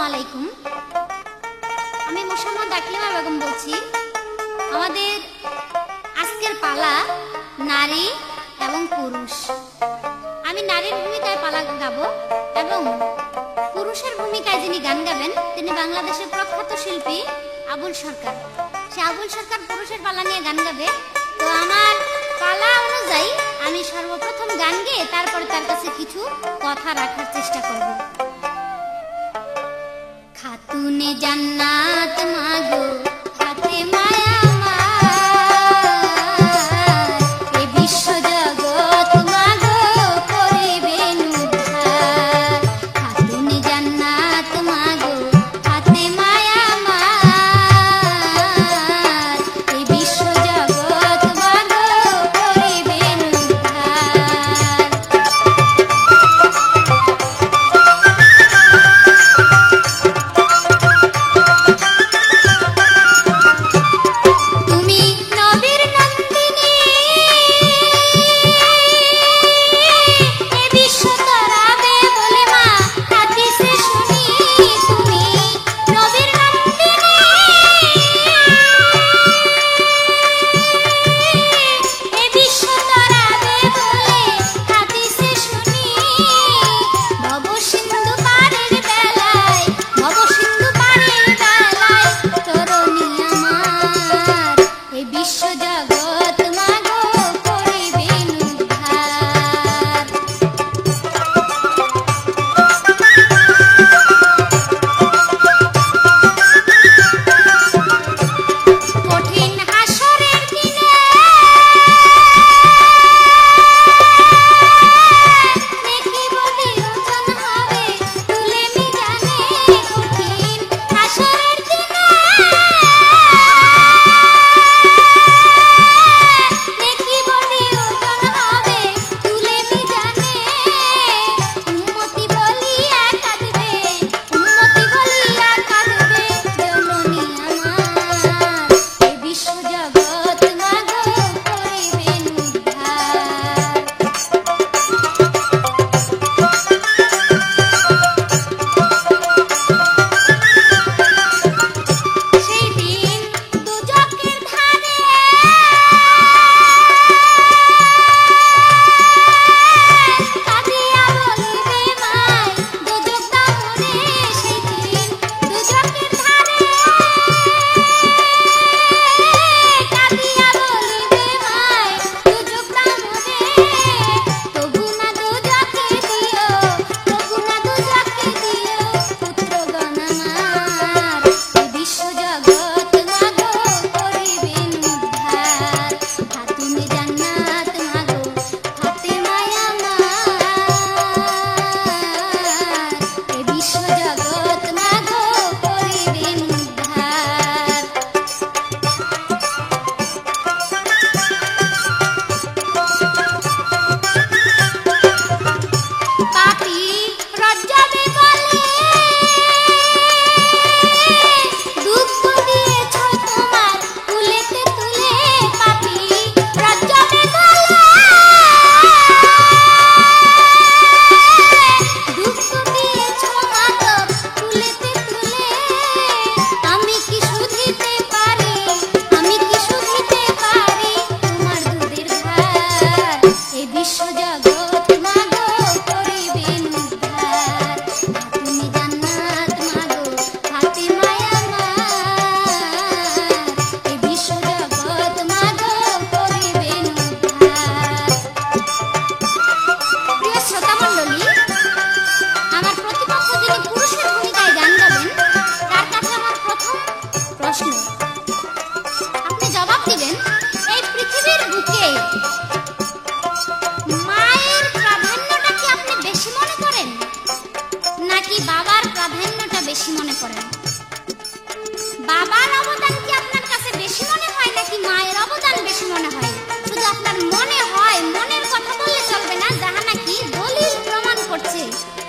আলাইকুম। আমি মোহাম্মদ আকলিমা বেগম বলছি। আমাদের আজকের পালা নারী এবং পুরুষ। আমি নারীর ভূমিকায় পালা গাবো এবং পুরুষের ভূমিকায় যিনি গান গাবেন তিনি বাংলাদেশের প্রখ্যাত শিল্পী আবুল সরকার। সে আবুল সরকার পুরুষের পালা নিয়ে গান গাবে। তো আমার পালা অনুযায়ী আমি সর্বপ্রথম গান গেয়ে তারপরে তার কাছে কিছু কথা রাখার চেষ্টা করব। খাতুনে জান্নাত মাগো হাতে মায়া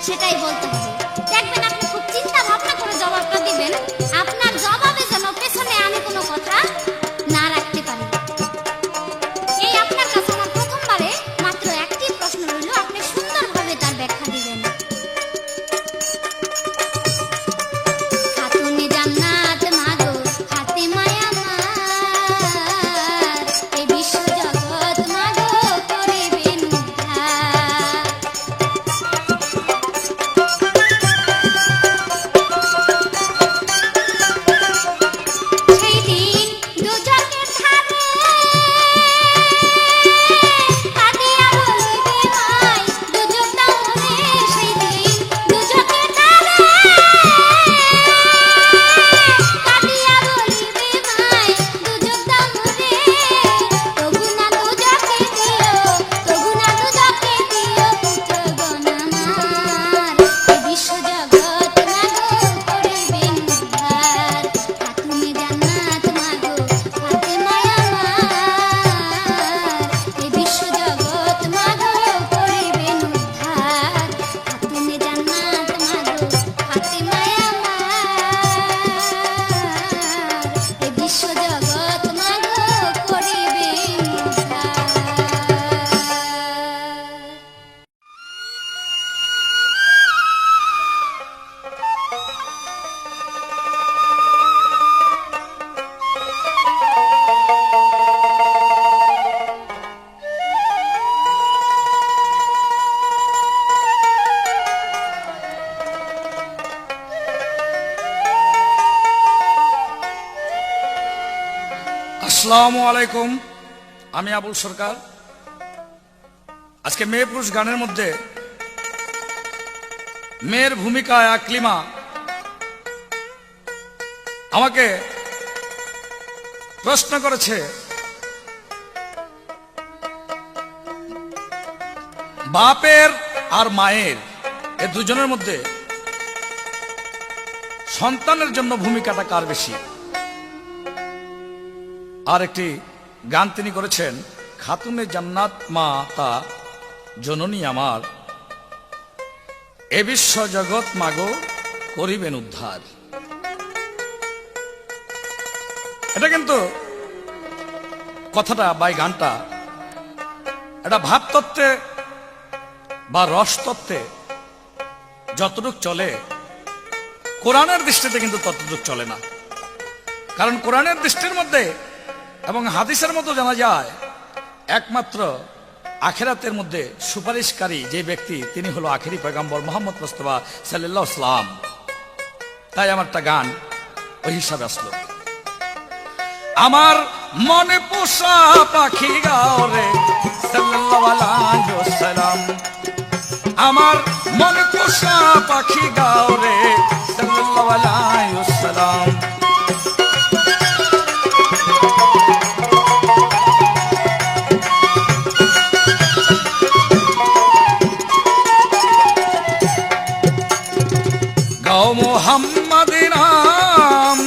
সেটাই বলতে হবে। দেখবেন আপনি খুব চিন্তা ভাবনা করে জবাবটা দিবেন, আপনার জবাবে যেন পেছনে আমি কোনো কথা না রাখতে পারি। এই আপনার কাছে আমার প্রথমবারে মাত্র একটি প্রশ্ন রইল, আপনি সুন্দরভাবে তার ব্যাখ্যা দিবেন। আসসালামু আলাইকুম। আমি আবুল সরকার। আজকে মেয়ে পুরুষ গানের মধ্যে মেয়ের ভূমিকায় আকলিমা আমাকে প্রশ্ন করেছে, বাপের আর মায়ের এ দুজনের মধ্যে সন্তানের জন্য ভূমিকাটা কার বেশি। আর একটি গান তিনি করেছেন, খাতুনে জান্নাত মাতা জননী আমার, এ বিশ্ব জগৎ মাগো করিবেন উদ্ধার। এটা কিন্তু কথাটা বা গানটা এটা ভাবতত্ত্বে বা রসতত্ত্বে যতটুক চলে, কোরআনের দৃষ্টিতে কিন্তু ততটুক চলে না। কারণ কোরআনের দৃষ্টির মধ্যে এবং হাদিসের মতো জানা যায় একমাত্র আখিরাতের মধ্যে সুপারিশকারী যে ব্যক্তি তিনি হলো আখিরি পয়গম্বর মুহাম্মদ মুস্তাফা সাল্লাল্লাহু আলাইহি ওয়াসাল্লাম। তাই আমার একটা গান ওই হিসাবে আসলো। আমার মনে পোষা পাখি গাও রে সাল্লাল্লাহু আলাইহি ওয়াসাল্লাম, আমার মনে পোষা পাখি গাও রে সাল্লাল্লাহু আলাইহি ওয়াসাল্লাম। গাও মুহাম্মদ নাম,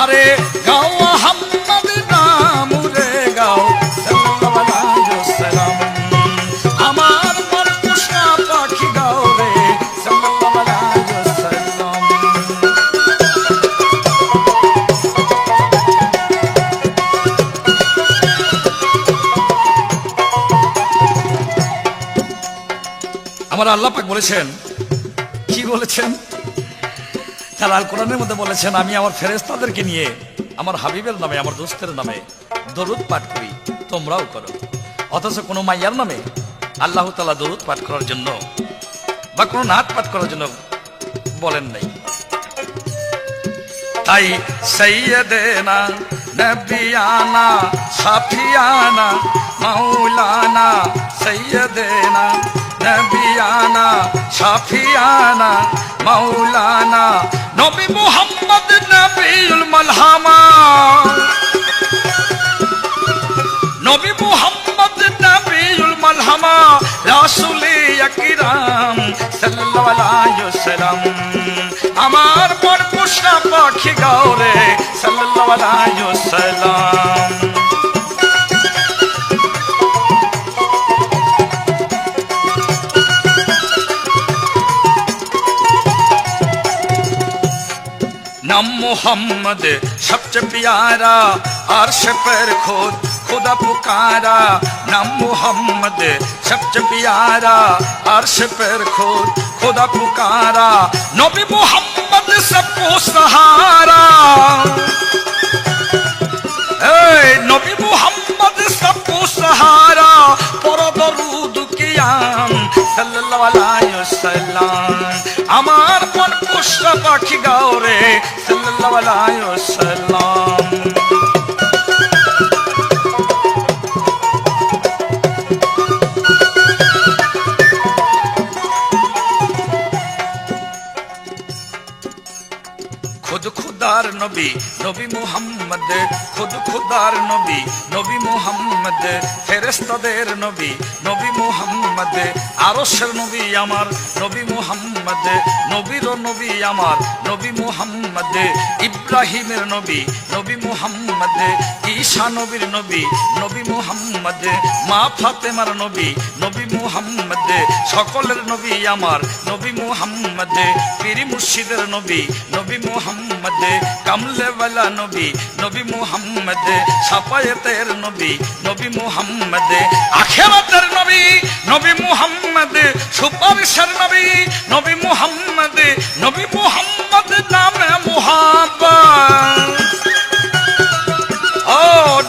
আরে গাও মুহাম্মদ নাম রে গাও সাল্লাল্লাহু আলাইহি ওয়াসাল্লাম। আমার মন পোষা পাখি গাও রে সাল্লাল্লাহু আলাইহি ওয়াসাল্লাম। আমার আল্লাহ পাক বলেছেন, কি বলেছেন? তার আল কোরআনের মধ্যে বলেছেন, আমি আমার ফেরেশতাদেরকে নিয়ে আমার হাবিবের নামে, আমার দোস্তের নামে দরুদ পাঠ করি, তোমরাও করো। অথচ কোনো মাইয়ার নামে আল্লাহ তাআলা দরুদ পাঠ করার জন্য বা কোনো নাত পাঠ করার জন্য বলেন নাই। তাই সাইয়্যিদানা নবিয়ানা শাফিয়ানা মাওলানা, সাইয়্যিদানা নবিয়ানা শাফিয়ানা মাওলানা, নবী মুহাম্মদ নবিউল মালহামা, নবী মুহাম্মদ নবিউল মালহামা, রাসূলে আকরাম সাল্লাল্লাহু আলাইহি ওয়াসাল্লাম। আমার মন পোষা পাখি গাও রে সাল্লাল্লাহু আলাইহি ওয়াসাল্লাম। नाम मोहम्मद सबसे प्यारा, अर्श पर खुद खुदा पुकारा। नाम मोहम्मद सबसे प्यारा, अर्श पर खुद खुदा पुकारा। नबी मोहम्मद सबको सहारा, नबी मोहम्मद सबको सहारा। पर दरूद कियाम সাল্লাল্লাহু আলাইহি ওয়াসাল্লাম। আমার মন পোষা পাখি গাও রে সাল্লাল্লাহু আলাইহি ওয়াসাল্লাম। खुद खुदार नबी नबी मुहम्मद, खुद खुदार नबी नबी मुहम्मद, फेरेस्तादेर नबी नबी मुहम्मद, आरशेर नबी आमार नबी मुहम्मद, नबीर नबी आमार नबी मुहम्मद, इब्राहिमेर नबी नबी मुहम्मद, ईसा नबीर नबी नबी मुहम्मद, मा फातेमार नबी नबी मुहम्मद, सकलेर नबी आमार नबी मुहम्मद, पीर मुर्शिदेर नबी नबी मुहम्मद, कमले वाला नबी नबी मुहम्मद, साफायतेर नबी नबी मुहम्मद, आखिरातेर नबी नबी मुहम्मद, सुपारिशेर नबी नबी मुहम्मद, नबी मुहम्मद नामे मुहब्बत, ओ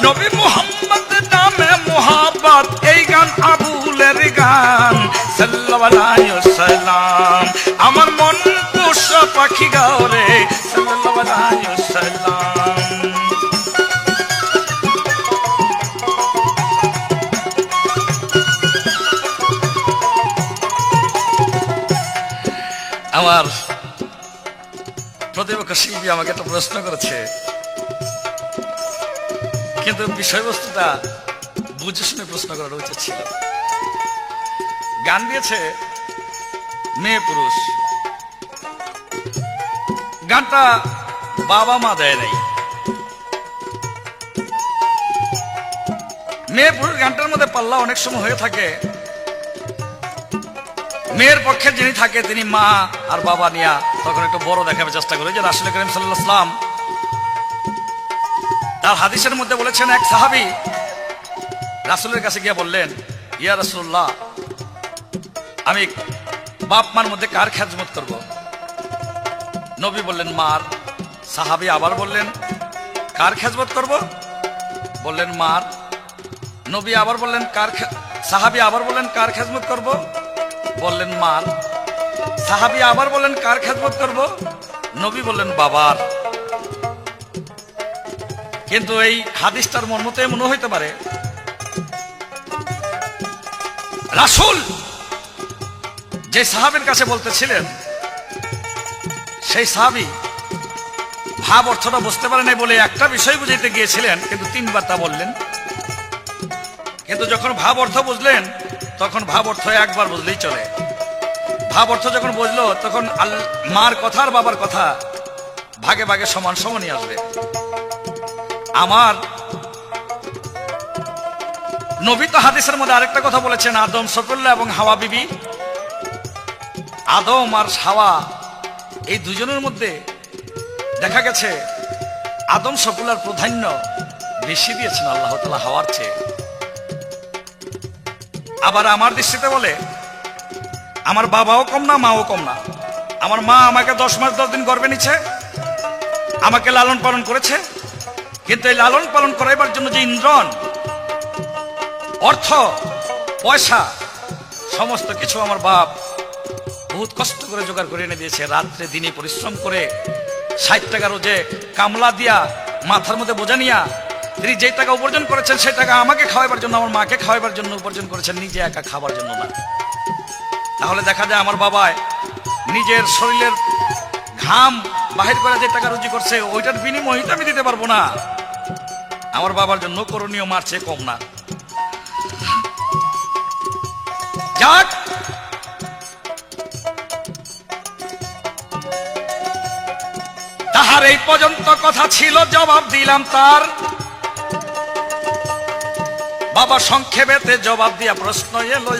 नबी मुहम्मद नामे मुहब्बत। এই গান আবুলের গান সাল্লাল্লাহু আলাইহি ওয়াসাল্লাম। আমার মন পোষা পাখি গাও রে সাল্লাল্লাহু আলাইহি ওয়াসাল্লাম। আমার প্রতিপক্ষ শিল্পী আমাকে একটা প্রশ্ন করেছে, কিন্তু বিষয়বস্তুটা বুঝে শুনে প্রশ্ন করার উচিত ছিল। গান দিয়েছে মেয়ে পুরুষ, গানটা বাবা মা দেয় নাই। মেয়ে পুরুষ গানটার মধ্যে পাল্লা অনেক সময় হয়ে থাকে, মেয়ের পক্ষে যিনি থাকে তিনি মা আর বাবা নিয়া তখন একটু বড় দেখাবে চেষ্টা করে। যে রাসূল করিম সাল্লাল্লাহু আলাইহি ওয়াসাল্লাম তার হাদিসের মধ্যে বলেছেন, এক সাহাবী রাসূলের কাছে গিয়ে বললেন, ইয়া রাসূলুল্লাহ, আমি বাপ মার মধ্যে কার খেদমত করব? নবী বললেন মার। সাহাবী আবার বললেন, কার খেদমত করব? বললেন মার। নবী আবার বললেন, সাহাবী আবার বললেন, কার খেদমত করব? বললেন মার। সাহাবী আবার বললেন, কার খেদমত করব? নবী বললেন বাবার। কিন্তু এই হাদিসটার মর্মতে মনে হইতে পারে রাসূল যে সাহাবীর কাছে বলতেছিলেন সেই সাহাবী ভাব অর্থটা বুঝতে পারে নাই বলে একটা বিষয় বুঝাইতে গিয়েছিলেন, কিন্তু তিনবার তা বললেন। কিন্তু যখন ভাব অর্থ বুঝলেন তখন ভাব অর্থ একবার বুঝলেই চলে। ভাব অর্থ যখন বুঝলো তখন মার কথা আর বাবার কথা ভাগে ভাগে সমান সমানই আসবে। আমার নবী তো হাদিসের মধ্যে আরেকটা কথা বলেছেন, আদম সফুল্লাহ এবং হাওয়া বিবি। আদম আর হাওয়া এই দুজনের মধ্যে দেখা গেছে আদম সফুল্লাহর প্রাধান্য বেশি দিয়েছেন আল্লাহ তাআলা হাওয়ার চেয়ে। আবার আমার দৃষ্টিতে বলে, আমার বাবাও কম না, মাও কম না। আমার মা আমাকে 10 মাস 10 দিন গর্ভে নিচ্ছে, আমাকে লালন পালন করেছে, কিন্তু এই লালন পালন করাইবার জন্য যে ইন্দ্রন, অর্থ, পয়সা, সমস্ত কিছু আমার বাপ বহুত কষ্ট করে জোগাড় করে এনে দিয়েছে। রাত্রে দিনে পরিশ্রম করে 60 টাকা রোজে কামলা দিয়া মাথার মধ্যে বোঝা নিয়া তিনি যে টাকা উপার্জন করেছেন সেই টাকা আমাকে খাওয়াবার জন্য, আমার মাকে খাওয়াবার জন্য উপার্জন করেছেন, নিজে একা খাবার জন্য না। তাহলে দেখা যায় আমার বাবায় নিজের শরীরের ঘাম বাহির করে যে টাকা রুজি করছে ওইটার বিনিময় আমি দিতে পারবো না। আমার বাবার জন্য করণীয় মার চেয়ে কম না। যাক, তাহার এই পর্যন্ত কথা ছিল, জবাব দিলাম তার। বাবা সংক্ষেপেতে জবাব দিয়া প্রশ্ন এলো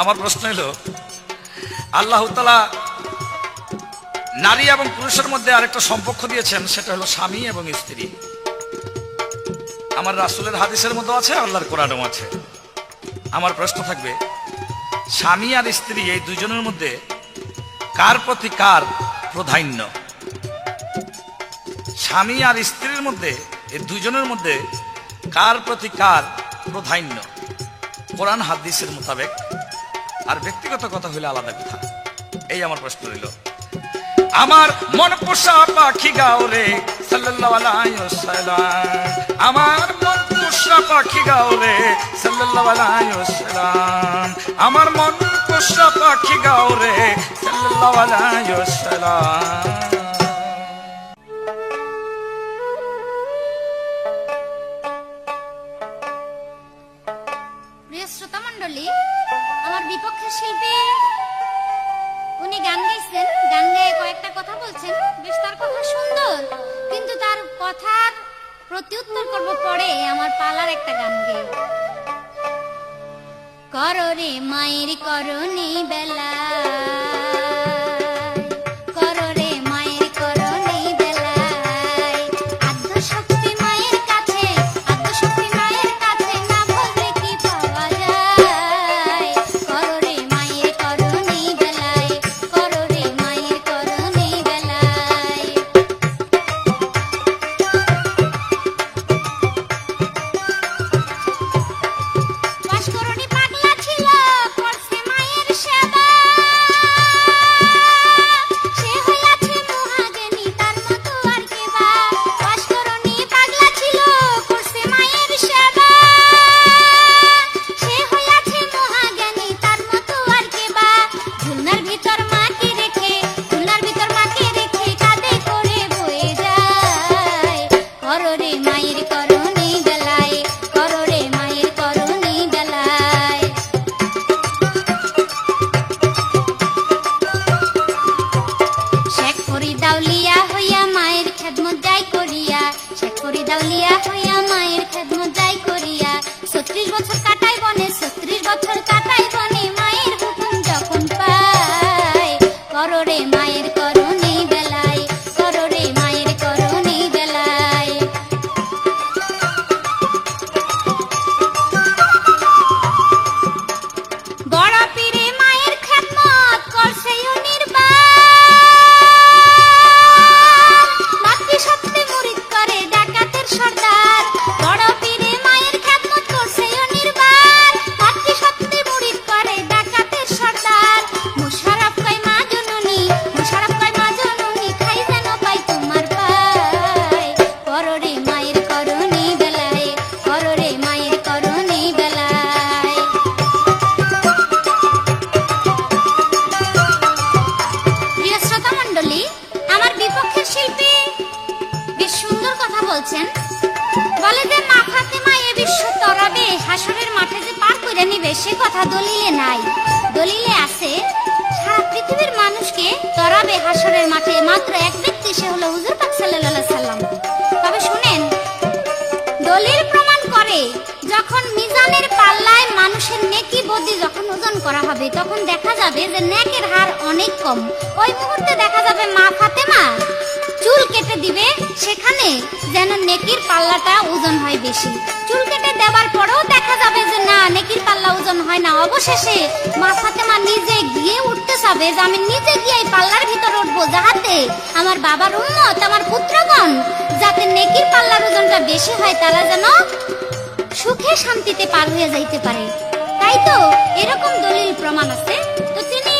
আমার প্রশ্ন এলো, আল্লাহ তাআলা নারী এবং পুরুষের মধ্যে আরেকটা সম্পর্ক দিয়েছেন, সেটা হলো স্বামী এবং স্ত্রী। আমার রাসূলের হাদিসের মধ্যে আছে, আল্লাহর কোরআনেও আছে। আমার প্রশ্ন থাকবে, স্বামী আর স্ত্রী এই দুজনের মধ্যে কার প্রতি কার প্রাধান্য? স্বামী আর স্ত্রীর মধ্যে এই দুজনের মধ্যে কার প্রতি কার প্রাধান্য? কোরআন হাদিসের মোতাবেক, আর ব্যক্তিগত কথা হইলে আলাদা কথা। এই আমার প্রশ্ন রইল। আমার মন পোষা পাখি গাও রে সাল্লাল্লাহু আলাইহি ওয়াসাল্লাম, আমার মন পোষা পাখি গাও রে সাল্লাল্লাহু আলাইহি ওয়াসাল্লাম, আমার মন পোষা পাখি গাও রে সাল্লাল্লাহু আলাইহি ওয়াসাল্লাম। প্রিয় শ্রোতা মণ্ডলী, আমার বিপক্ষের শিল্পী উনি গান গাইছেন, গান গেয়ে কয়েকটা কথা বলছেন, বেশ তার কথা সুন্দর, কিন্তু তার কথার প্রত্যুত্তর করব পরে। আমার পালার একটা গান গেয়ে, করো রে মায়ের করণী বেলা, করো রে মায়ের করণী বেলায়, আদ্য শক্তি মায়ের কাছে, আদ্য শক্তি মায়ের কাছে, না বললে কি পাওয়া যায়। করো রে মায়ের করণী বেলায়, করো রে মায়ের করণী বেলায়। বাসকরণী পাগলা ছিল, করছে মায়ের সেবা, লাউলিয়া হইয়া মায়ের খেদমত যাই করিয়া 36 বছর কাটাই বনে 36 বছর কাটাই বনে মায়ের হুকুম যখন পায় কররে মায়ের করণী বেলায় কররে মায়ের করণী বেলায় বড় পীরে মায়ের খেদমত করছে নির্বাণ মাতৃশক্তি মুরিদ করে ডাকাতের সর্দার বড় পীরে মায়ের খেদমত করছে নির্বাণ মাতৃশক্তি মুরিদ করে ডাকাতের সর্দার মুশারফ কয় মা জননী খাই যেন পাই তোমার পায় কররে মায়ের করণী বেলায় কররে মায়ের করণী বেলায় প্রিয় শ্রোতা মণ্ডলী, আমার বিপক্ষের শিল্পী বেশ সুন্দর কথা বলছেন। বলে যে মা ফাতেমা এ বিশ্ব তরাবে হাসরের মাঠে যে পার করে নিবে সে কথা দলিলে নাই। দলিলে আছে সারা পৃথিবীর মানুষকে তরাবে হাসরের মাঠে মাত্র এক ব্যক্তি, সে হলো হুজুর পাক সাল্লাল্লাহু আলাইহি সাল্লাম। তবে শুনেন, দলিল প্রমাণ করে যখন মিজানের পাল্লায় মানুষের নেকি বদি যখন ওজন করা হবে তখন দেখা যাবে যে নেকের হার অনেক কম। ওই মুহূর্তে দেখা যাবে মা ফাতেমা চুল কেটে দিবে সেখানে যেন নেকির পাল্লাটা ওজন হয় বেশি। চুল কেটে দেওয়ার পরেও দেখা যাবে যে না, নেকির পাল্লা ওজন হয় না। অবশেষে মা ফাতেমা নিজে গিয়ে উঠতে চাবে যে আমি নিজে গিয়ে এই পাল্লার ভিতর উঠবো, যাহাতে আমার বাবার উম্মত আমার পুত্রগণ যাতে নেকির পাল্লার ওজনটা বেশি হয়, তারা যেন সুখে শান্তিতে পার হয়ে যাইতে পারে। তাই তো এরকম দলিল প্রমাণ আছে। তো তিনি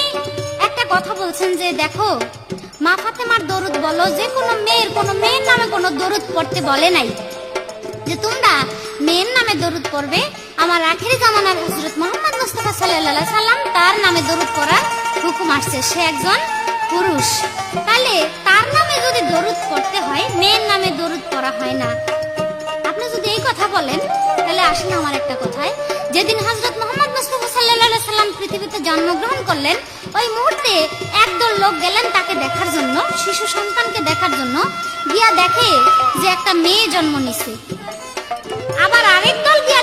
একটা কথা বলছেন যে দেখো, মা ফাতেমার দরুদ বলো, যে কোনো মেয়ের নামে কোনো দরুদ পড়তে বলে নাই যে তোমরা মেয়ের নামে দরুদ পড়বে। আমার আখেরি জামানার হযরত মুহাম্মদ মুস্তাফা সাল্লাল্লাহু আলাইহি সাল্লাম তার নামে দরুদ পড়ার হুকুম আসছে, সে একজন পুরুষ। তাহলে তার নামে যদি দরুদ পড়তে হয়, মেয়ের নামে দরুদ পড়া হয় না। আপনি যদি এই কথা বলেন তাহলে আসেন আমার একটা কথায়, যেদিন হযরত মুহাম্মদ মুস্তাফা সাল্লাল্লাহু আলাইহি সাল্লাম পৃথিবীতে জন্মগ্রহণ করলেন ওই মুহূর্তে একদল লোক গেলেন তাকে দেখার জন্য, শিশু সন্তানকে দেখার জন্য। গিয়া দেখে যে একটা মেয়ে জন্ম নিছে। আবার আরেক দল গিয়া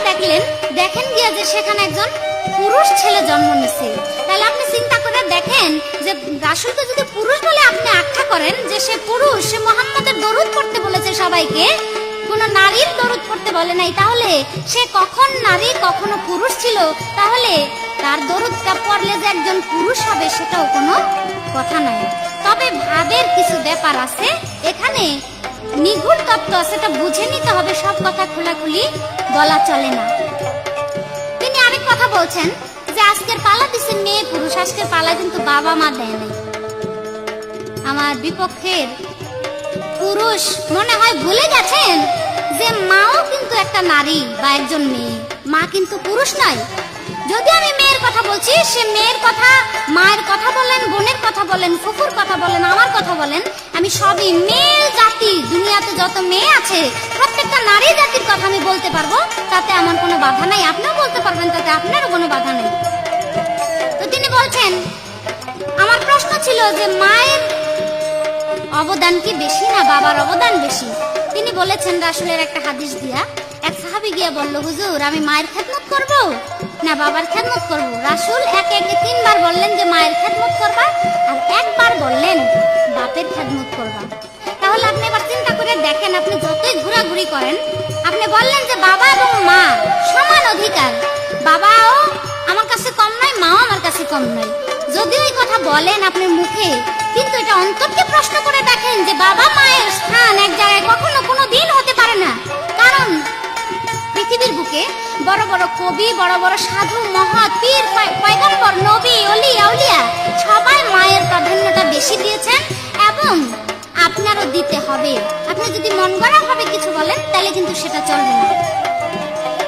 দেখেন গিয়া যে সেখানে একজন পুরুষ ছেলে জন্ম নিছে। তাহলে আপনি চিন্তা করে দেখেন যে রাসূলকে যদি পুরুষ বলে আপনি আখ্যা করেন যে সে পুরুষ, সে মুহাম্মদের দরুদ পড়তে বলেছে সবাইকে, কোন নারীর দরুদ পড়তে বলে নাই, তাহলে সে কখন নারী কখনো পুরুষ ছিল? তাহলে তার দরুদটা পড়লে যে একজন পুরুষ হবে সেটাও কোনো কথা নয়। তবে ভাবের কিছু ব্যাপার আছে, এখানে নিগুড় তত্ত্ব আছে, সেটা বুঝে নিতে হবে, সব কথা খোলাখুলি বলা চলে না। তিনি আরেক কথা বলছেন যে আজকের পালা দিছে মেয়ে পুরুষ, আজকের পালা কিন্তু বাবা মা দেয় নাই। আমার বিপক্ষের পুরুষ মনে হয় ভুলে গেছেন যে মাও কিন্তু একটা নারী বা একজন মেয়ে, মা কিন্তু পুরুষ নয়। যদি আমি মেয়ের কথা বলছি, সে মেয়ের কথা, মায়ের কথা বলেন, বোনের কথা বলেন, ফুফুর কথা বলেন, আমার কথা বলেন, আমি সবই মেয়ে জাতি, দুনিয়াতে যত মেয়ে আছে প্রত্যেকটা নারী জাতির কথা আমি বলতে পারবো, তাতে আমার কোনো বাধা নাই। আপনিও বলতে পারবেন, তাতে আপনারও কোনো বাধা নেই। তো তিনি বলছেন, আমার প্রশ্ন ছিল যে মায়ের অবদান কি বেশি না বাবার অবদান বেশি? তিনি বলেছেন রাসূলের একটা হাদিস দিয়া, এক সাহাবী গিয়া বলল, হুজুর আমি মায়ের খেদমত করব না বাবার খেদমত করব? রাসূল একে একে 3 বার বললেন যে মায়ের খেদমত করবা, আর একবার বললেন বাপের খেদমত করবা। তাহলে আপনি এবার চিন্তা করে দেখেন, আপনি যতই ঘোরাঘুরি করেন, আপনি বললেন যে বাবা এবং মা সমান অধিকার, বাবাও আমার কাছে কম নয়, মাও আমার কাছে কম নয়। যদিও এই কথা বলেন আপনার মুখে, কিন্তু এটা অন্তরকে প্রশ্ন করে দেখেন যে বাবা মায়ের স্থান এক জায়গায় কখনো কোনো দিন হতে পারে না। কারণ পৃথিবীর বুকে বড় বড় কবি, বড় বড় সাধু, মহৎ, পীর, পয়গম্বর, নবী, ওলি, আউলিয়া সবাই মায়ের প্রাধান্যটা বেশি দিয়েছেন, এবং আপনারও দিতে হবে। আপনি যদি মন গড়া ভাবে কিছু বলেন তাহলে কিন্তু সেটা চলবে না।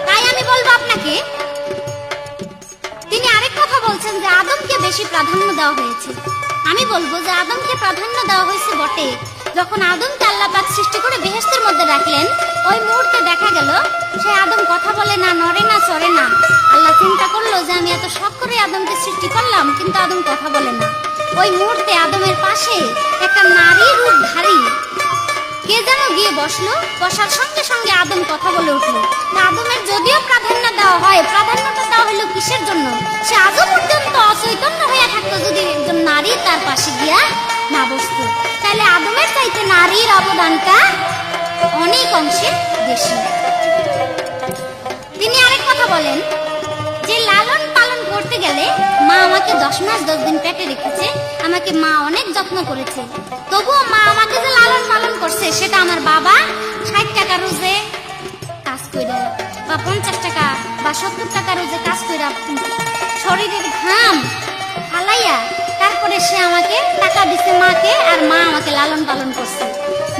তাই আমি বলবো আপনাকে, তিনি আরেক কথা বলছেন যে আদমকে বেশি প্রাধান্য দেওয়া হয়েছে। আমি বলবো যে আদমকে প্রাধান্য দেওয়া হয়েছে বটে, যখন আদমকে আল্লাহ পাক সৃষ্টি করে বেহেশতের মধ্যে রাখলেন, ওই মুহূর্তে দেখা গেল সে আদম কথা বলে না, নড়ে না, চড়ে না। আল্লাহ চিন্তা করলো যে আমি এত শখ করে আদমকে সৃষ্টি করলাম, কিন্তু আদম কথা বলে না। ওই মুহূর্তে আদমের পাশে একটা নারী রূপধারী কে যেন গিয়ে বসলো, বসার সঙ্গে সঙ্গে আদম কথা বলে উঠলো। আদমের যদিও প্রাধান্য দেওয়া হয়, প্রাধান্যটা দেওয়া হলো কিসের জন্য? সে আজও পর্যন্ত অচৈতন্য হয়ে থাকতো যদি একজন নারী তার পাশে গিয়া না বসতো। তাহলে আদমের চাইতে নারীর অবদানটা অনেক অংশে বেশি। তিনি আরেক কথা বলেন যে লালন পালন করতে গেলে মা আমাকে 10 মাস 10 দিন পেটে রেখেছে, আমাকে মা অনেক যত্ন করেছে, তবুও মা আমাকে যে লালন পালন করছে সেটা আমার বাবা 60 টাকা রোজে কাজ কইরা বা 50 টাকা বা 70 টাকা রোজে কাজ কইরা শরীরের ঘাম ফালাইয়া তারপরে সে আমাকে টাকা দিছে মাকে, আর মা আমাকে লালন পালন করছে।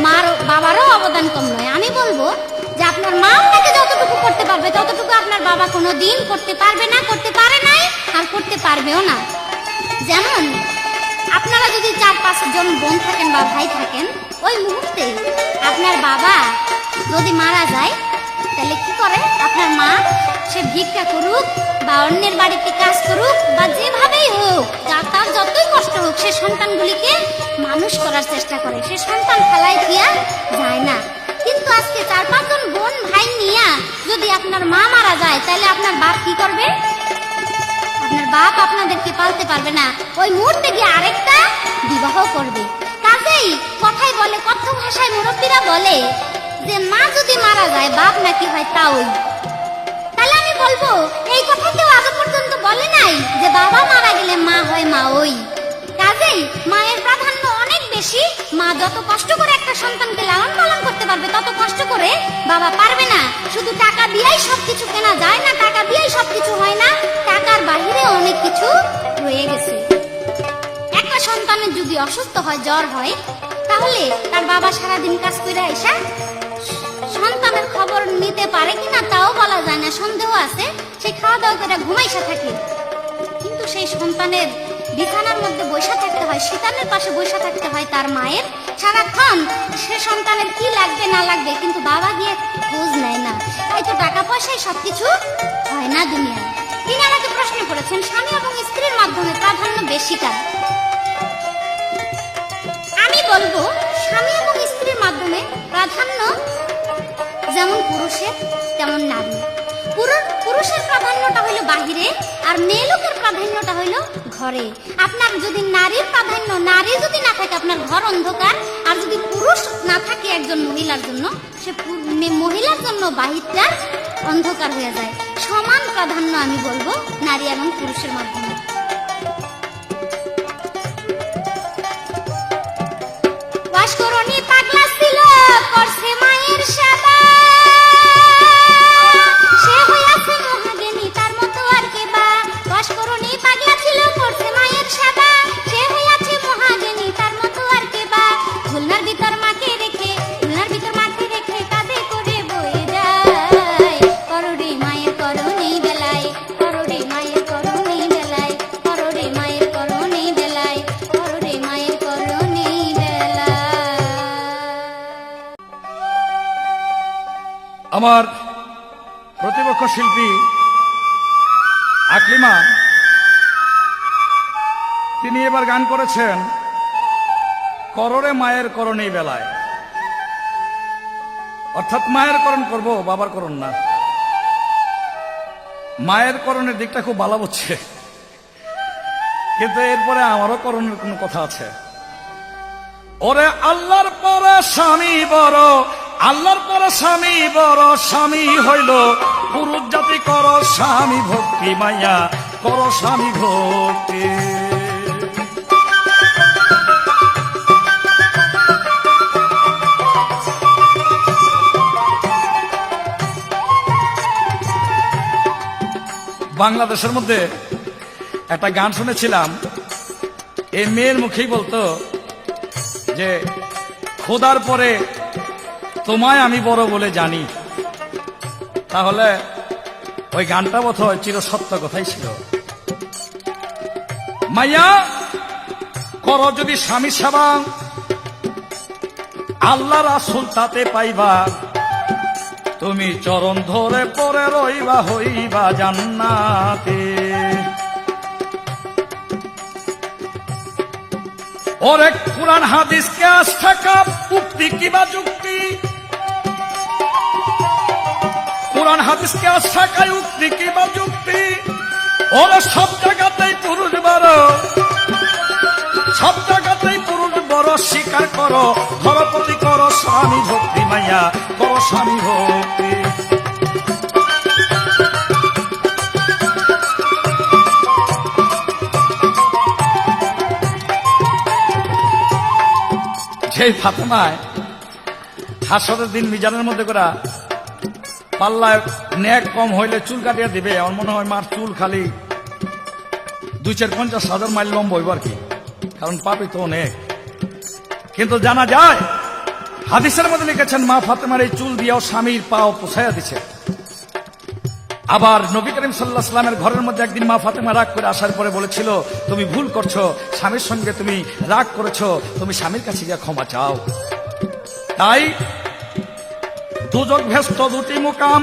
মার বাবারও অবদান কম নয়। আমি বলবো যে আপনার মা আপনাকে যতটুকু করতে পারবে ততটুকু আপনার বাবা কোনো দিন করতে পারবে না, করতে পারে নাই আর করতে পারবেও না। যেমন আপনারা যদি 4-5 জন বোন থাকেন বা ভাই থাকেন, ওই মুহূর্তে আপনার বাবা যদি মারা যায় তাহলে কি করে? আপনার মা সে ভিক্ষা করুক বা অন্যের বাড়িতে কাজ করুক বা যেভাবেই হোক, তার যতই কষ্ট হোক, সে সন্তানগুলিকে মানুষ করার চেষ্টা করে। সে সন্তান ফেলাই দিয়া যায় না। কিন্তু আজকে 4-5 জন বোন ভাই নিয়া যদি আপনার মা মারা যায় তাহলে আপনার বাপ কি করবে? আপনার বাপ আপনাদেরকে পালতে পারবে না, ওই মুহূর্তে গিয়ে আরেকটা বিবাহ করবে। কাজেই কথাই বলে, কথ্য ভাষায় মুরব্বীরা বলে যে মা যদি মারা যায় বাপ নাকি হয় তাওই। তাহলে আমি বলবো এই কথা কেউ আজ পর্যন্ত বলে নাই যে বাবা মারা গেলে মা হয় মা ওই। কাজেই মায়ের প্রাধান্য অনেক বেশি। মা যত কষ্ট করে একটা সন্তানকে লালন পালন করতে পারবে তত কষ্ট করে বাবা পারবে না। শুধু টাকা দিয়েই সবকিছু কেনা যায় না, টাকা দিয়েই সবকিছু হয় না, টাকার বাহিরে অনেক কিছু রয়ে গেছে। একটা সন্তানের যদি অসুস্থ হয়, জ্বর হয়, তাহলে তার বাবা সারাদিন কাজ করে এসে সন্তানের খবর নিতে পারে কিনা তাও বলা যায় না, সন্দেহ আছে। সে খাওয়া দাওয়া করে ঘুমাইসা থাকে, কিন্তু সেই সন্তানের বিছানার মধ্যে বসে থাকতে হয়, শীতানের পাশে বসে থাকতে হয় তার মায়ের সারাক্ষণ। সে সন্তানের কি লাগবে না লাগবে কিন্তু বাবা গিয়ে খোঁজ নেয় না। তাই তো টাকা পয়সায় সবকিছু হয় না দুনিয়ায়। তিনি আমাকে প্রশ্ন করেছেন স্বামী এবং স্ত্রীর মাধ্যমে প্রাধান্য বেশি কার? আমি বলবো স্বামী এবং স্ত্রীর মাধ্যমে প্রাধান্য যেমন পুরুষের তেমন নারী। পুরুষের প্রাধান্যটা হইল বাহিরে, আর মেয়ে লোকের প্রাধান্যটা হইল ঘরে। আপনার যদি নারীর প্রাধান্য, নারী যদি না থাকে আপনার ঘর অন্ধকার, আর যদি পুরুষ না থাকে একজন মহিলার জন্য, সে মহিলার জন্য বাহিরটা অন্ধকার হয়ে যায়। সমান প্রাধান্য আমি বলবো নারী এবং পুরুষের মাধ্যমে। বাসকরণী পাগলা ছিল, করছে মায়ের সেবা, সে হইয়াছে মহাজ্ঞানী তার মতো আর কে বা। বাসকরণী পাগলা ছিল, করছে মায়ের সেবা, সে হইয়াছে মহাজ্ঞানী তার মতো আর কে বা। ঝুলনার ভিতর মাকে রেখে, ঝুলনার ভিতর মাকে রেখে কাঁধে করে বয়ে যায়। করোড়ে মায়ের করণী বেলায়, করোড়ে মায়ের করণী বেলায়, করোড়ে মায়ের করণী বেলায়, করোড়ে মায়ের করণী বেলায়। আমার প্রতিপক্ষ শিল্পী আকলিমা, তিনি এবার গান করেছেন করোড়ে মায়ের করণী বেলায়, অর্থাৎ মায়ের করণ করব, বাবার করণ না। মায়ের করণের দিকটা খুব ভালো হচ্ছে, কিন্তু এরপরে আমারও করণের কোনো কথা আছে। ওরে আল্লাহর পরে স্বামী বড়, আল্লাহর পরে স্বামী বড়, স্বামী হইল পুরুষ জাতি, কর স্বামী ভক্তি, মাইয়া কর স্বামী ভক্তি। বাংলাদেশের মধ্যে একটা গান শুনেছিলাম, এই মেয়ের মুখেই বলতো যে খোদার পরে তোমায় আমি বড় বলে জানি। তাহলে ওই গানটা বোধহয় চির সত্য কথাই ছিল। মাইয়া করো যদি স্বামী সেবা, আল্লাহ রাসূল তাতে পাইবা, তুমি চরণ ধরে পরে রইবা, হইবা জান্নাতে। ওরে কোরআন হাদিসকে আস্থা কাপ উক্তি কিবা যুক্তি, কোরআন হাদিসকে আস্থা কায় উক্তি কিবা যুক্তি। ওরে সব জায়গাতেই পুরুষ বড়, সব জায়গাতেই পুরুষ বড়, স্বীকার করো ধরপতি করো স্বামী ভক্তি, মাইয়া করো স্বামী ভক্তি। সেই ফাতেমায় হাসরের দিন মিজানের মধ্যে করা পাল্লায় ন্যাক কম হইলে চুল কাটিয়া দিবে। আমার মনে হয় মার চুল খালি 2-4-50 মাইল লম্ব হইব আর কি, কারণ পাপি তো অনেক। কিন্তু জানা যায় হাদিসের মধ্যে লিখেছেন মা ফাতেমার এই চুল দিয়েও স্বামীর পাও পোছাইয়া দিছে। আবার নবী করিম সাল্লাল্লাহু আলাইহি ওয়াসাল্লামের ঘরের মধ্যে একদিন মা ফাতেমা রাগ করে আসার পরে বলেছিল, তুমি ভুল করছো, স্বামীর সঙ্গে তুমি রাগ করেছো, তুমি স্বামীর কাছে গিয়ে ক্ষমা চাও। তাই দুজক ভেস্ত দুটি মুকাম,